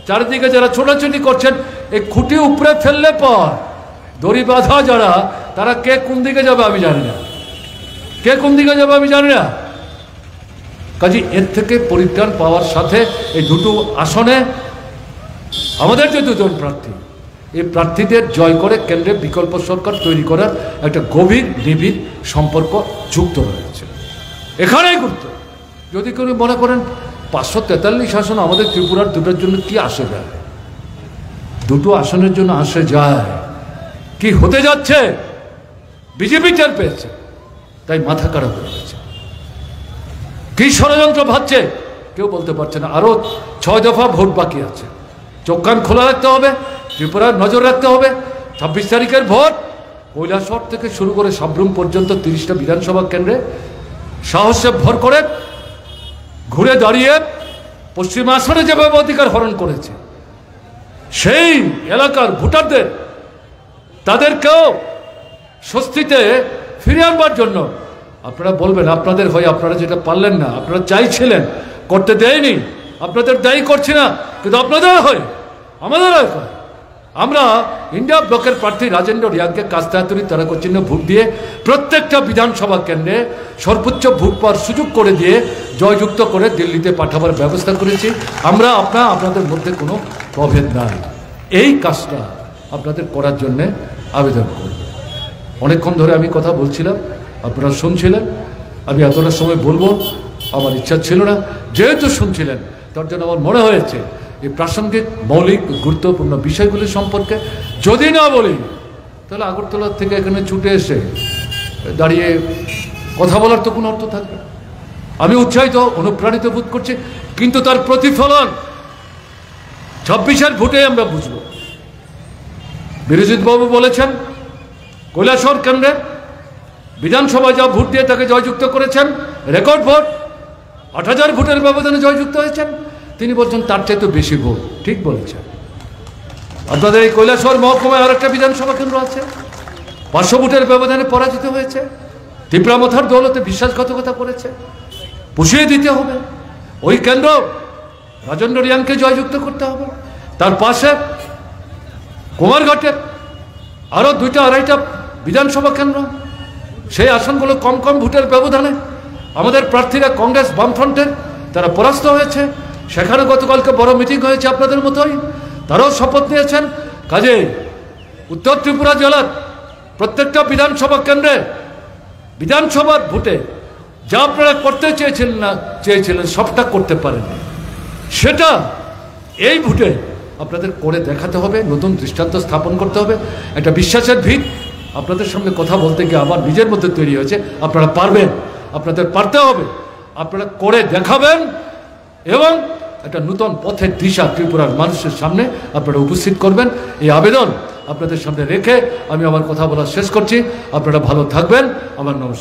চারিদিকে যারা ছোটাছুটি করছেন এই খুঁটি উপরে ফেললে পর দড়ি বাঁধা যারা তারা কে কোন দিকে যাবে আমি জানি না, কে কোন দিকে যাবে আমি জানি না। কাজে এর থেকে পরিত্রাণ পাওয়ার সাথে এই দুটো আসনে আমাদের যে দুজন প্রার্থী, এই প্রার্থীদের জয় করে কেন্দ্রে বিকল্প সরকার তৈরি করার একটা গভীর নিবিড় সম্পর্ক যুক্ত রয়েছে। এখানেই গুরুত্ব। যদি কেউ মনে করেন 543 আসন আমাদের ত্রিপুরার দুটোর জন্য কি আসে যায়, দুটো আসনের জন্য আসে যায়, কি হতে যাচ্ছে বিজেপি টের পেয়েছে, তাই মাথা খারাপ হয়ে গেছে। কি ষড়যন্ত্র ভাবছে কেউ বলতে পারছে না। আরো 6 দফা ভোট বাকি আছে, চোখ কান খোলা রাখতে হবে, ত্রিপুরার নজর রাখতে হবে। 26 তারিখের ভোট কৈলাসহর থেকে শুরু করে সাবরুম পর্যন্ত 30টা বিধানসভা কেন্দ্রে সাহসে ভর করে ঘুরে দাঁড়িয়ে পশ্চিম আসনে যেভাবে অধিকার হরণ করেছে, সেই এলাকার ভোটারদের তাদেরকেও স্বস্তিতে ফিরে আনবার জন্য আপনারা বলবেন আপনাদের হয়ে আপনারা যেটা পারলেন না, আপনারা চাইছিলেন করতে দেয়নি, আপনাদের দায়ী করছি না, কিন্তু আপনাদের হয় আমাদের হয়। আমরা ইন্ডিয়া ব্লকের প্রার্থী রাজেন্দ্র রিয়াংকে কাস্তাহাতুরি তারকা চিহ্ন ভোট দিয়ে প্রত্যেকটা বিধানসভা কেন্দ্রে সর্বোচ্চ ভোট পাওয়ার সুযোগ করে দিয়ে জয়যুক্ত করে দিল্লিতে পাঠাবার ব্যবস্থা করেছি। আমরা আপনাদের মধ্যে কোনো প্রভেদ নাই, এই কাজটা আপনাদের করার জন্যে আবেদন করব। অনেকক্ষণ ধরে আমি কথা বলছিলাম, আপনারা শুনছিলেন। আমি এতটা সময় বলবো আমার ইচ্ছা ছিল না, যেহেতু শুনছিলেন তার জন্য আমার মনে হয়েছে এই প্রাসঙ্গিক মৌলিক গুরুত্বপূর্ণ বিষয়গুলি সম্পর্কে যদি না বলি তাহলে আগরতলা থেকে এখানে ছুটে এসে দাঁড়িয়ে কথা বলার তো কোনো অর্থ থাকবে। আমি উৎসাহিত অনুপ্রাণিত বোধ করছি, কিন্তু তার প্রতিফলন 26-এর ভোটে আমরা বুঝব। বিরজিৎ বাবু বলেছেন কৈলাসহর কেন্দ্রে বিধানসভা যা ভোট দিয়ে তাকে জয়যুক্ত করেছেন, রেকর্ড ভোট 8,000 ভোটের ব্যবধানে জয়যুক্ত হয়েছেন। তিনি বলছেন তার চাইতে বেশি ভোট, ঠিক বলেছেন। আপনাদের এই কৈলাসহর মহকুমায় আরেকটা বিধানসভা কেন্দ্র আছে, 500 ভোটের ব্যবধানে পরাজিত হয়েছে। তীব্রামথার দৌলতে বিশ্বাসঘাতকতা করেছে, পুষিয়ে দিতে হবে। ওই কেন্দ্র রাজেন্দ্র রিয়াংকে জয়যুক্ত করতে হবে। তার পাশে কুমারঘাটে আরও 2টা-2.5টা বিধানসভা কেন্দ্র, সেই আসনগুলো কম কম ভোটের ব্যবধানে আমাদের প্রার্থীরা কংগ্রেস বামফ্রন্টের তারা পরাস্ত হয়েছে। সেখানে গতকালকে বড় মিটিং হয়েছে আপনাদের মতোই, তারাও শপথ নিয়েছেন। কাজে উত্তর ত্রিপুরা জেলার প্রত্যেকটা বিধানসভা কেন্দ্রে বিধানসভার ভোটে যা আপনারা করতে চেয়েছিলেন সবটা করতে পারেননি, সেটা এই ভোটে আপনাদের করে দেখাতে হবে, নতুন দৃষ্টান্ত স্থাপন করতে হবে। একটা বিশ্বাসের ভিত আপনাদের সঙ্গে কথা বলতে গিয়ে আমার নিজের মধ্যে তৈরি হয়েছে। আপনারা পারবেন, আপনাদের পারতে হবে, আপনারা করে দেখাবেন এবং একটা নতুন পথের দিশা ত্রিপুরার মানুষের সামনে আপনারা উপস্থিত করবেন। এই আবেদন আপনাদের সামনে রেখে আমি আমার কথা বলা শেষ করছি। আপনারা ভালো থাকবেন। আমার নমস্কার।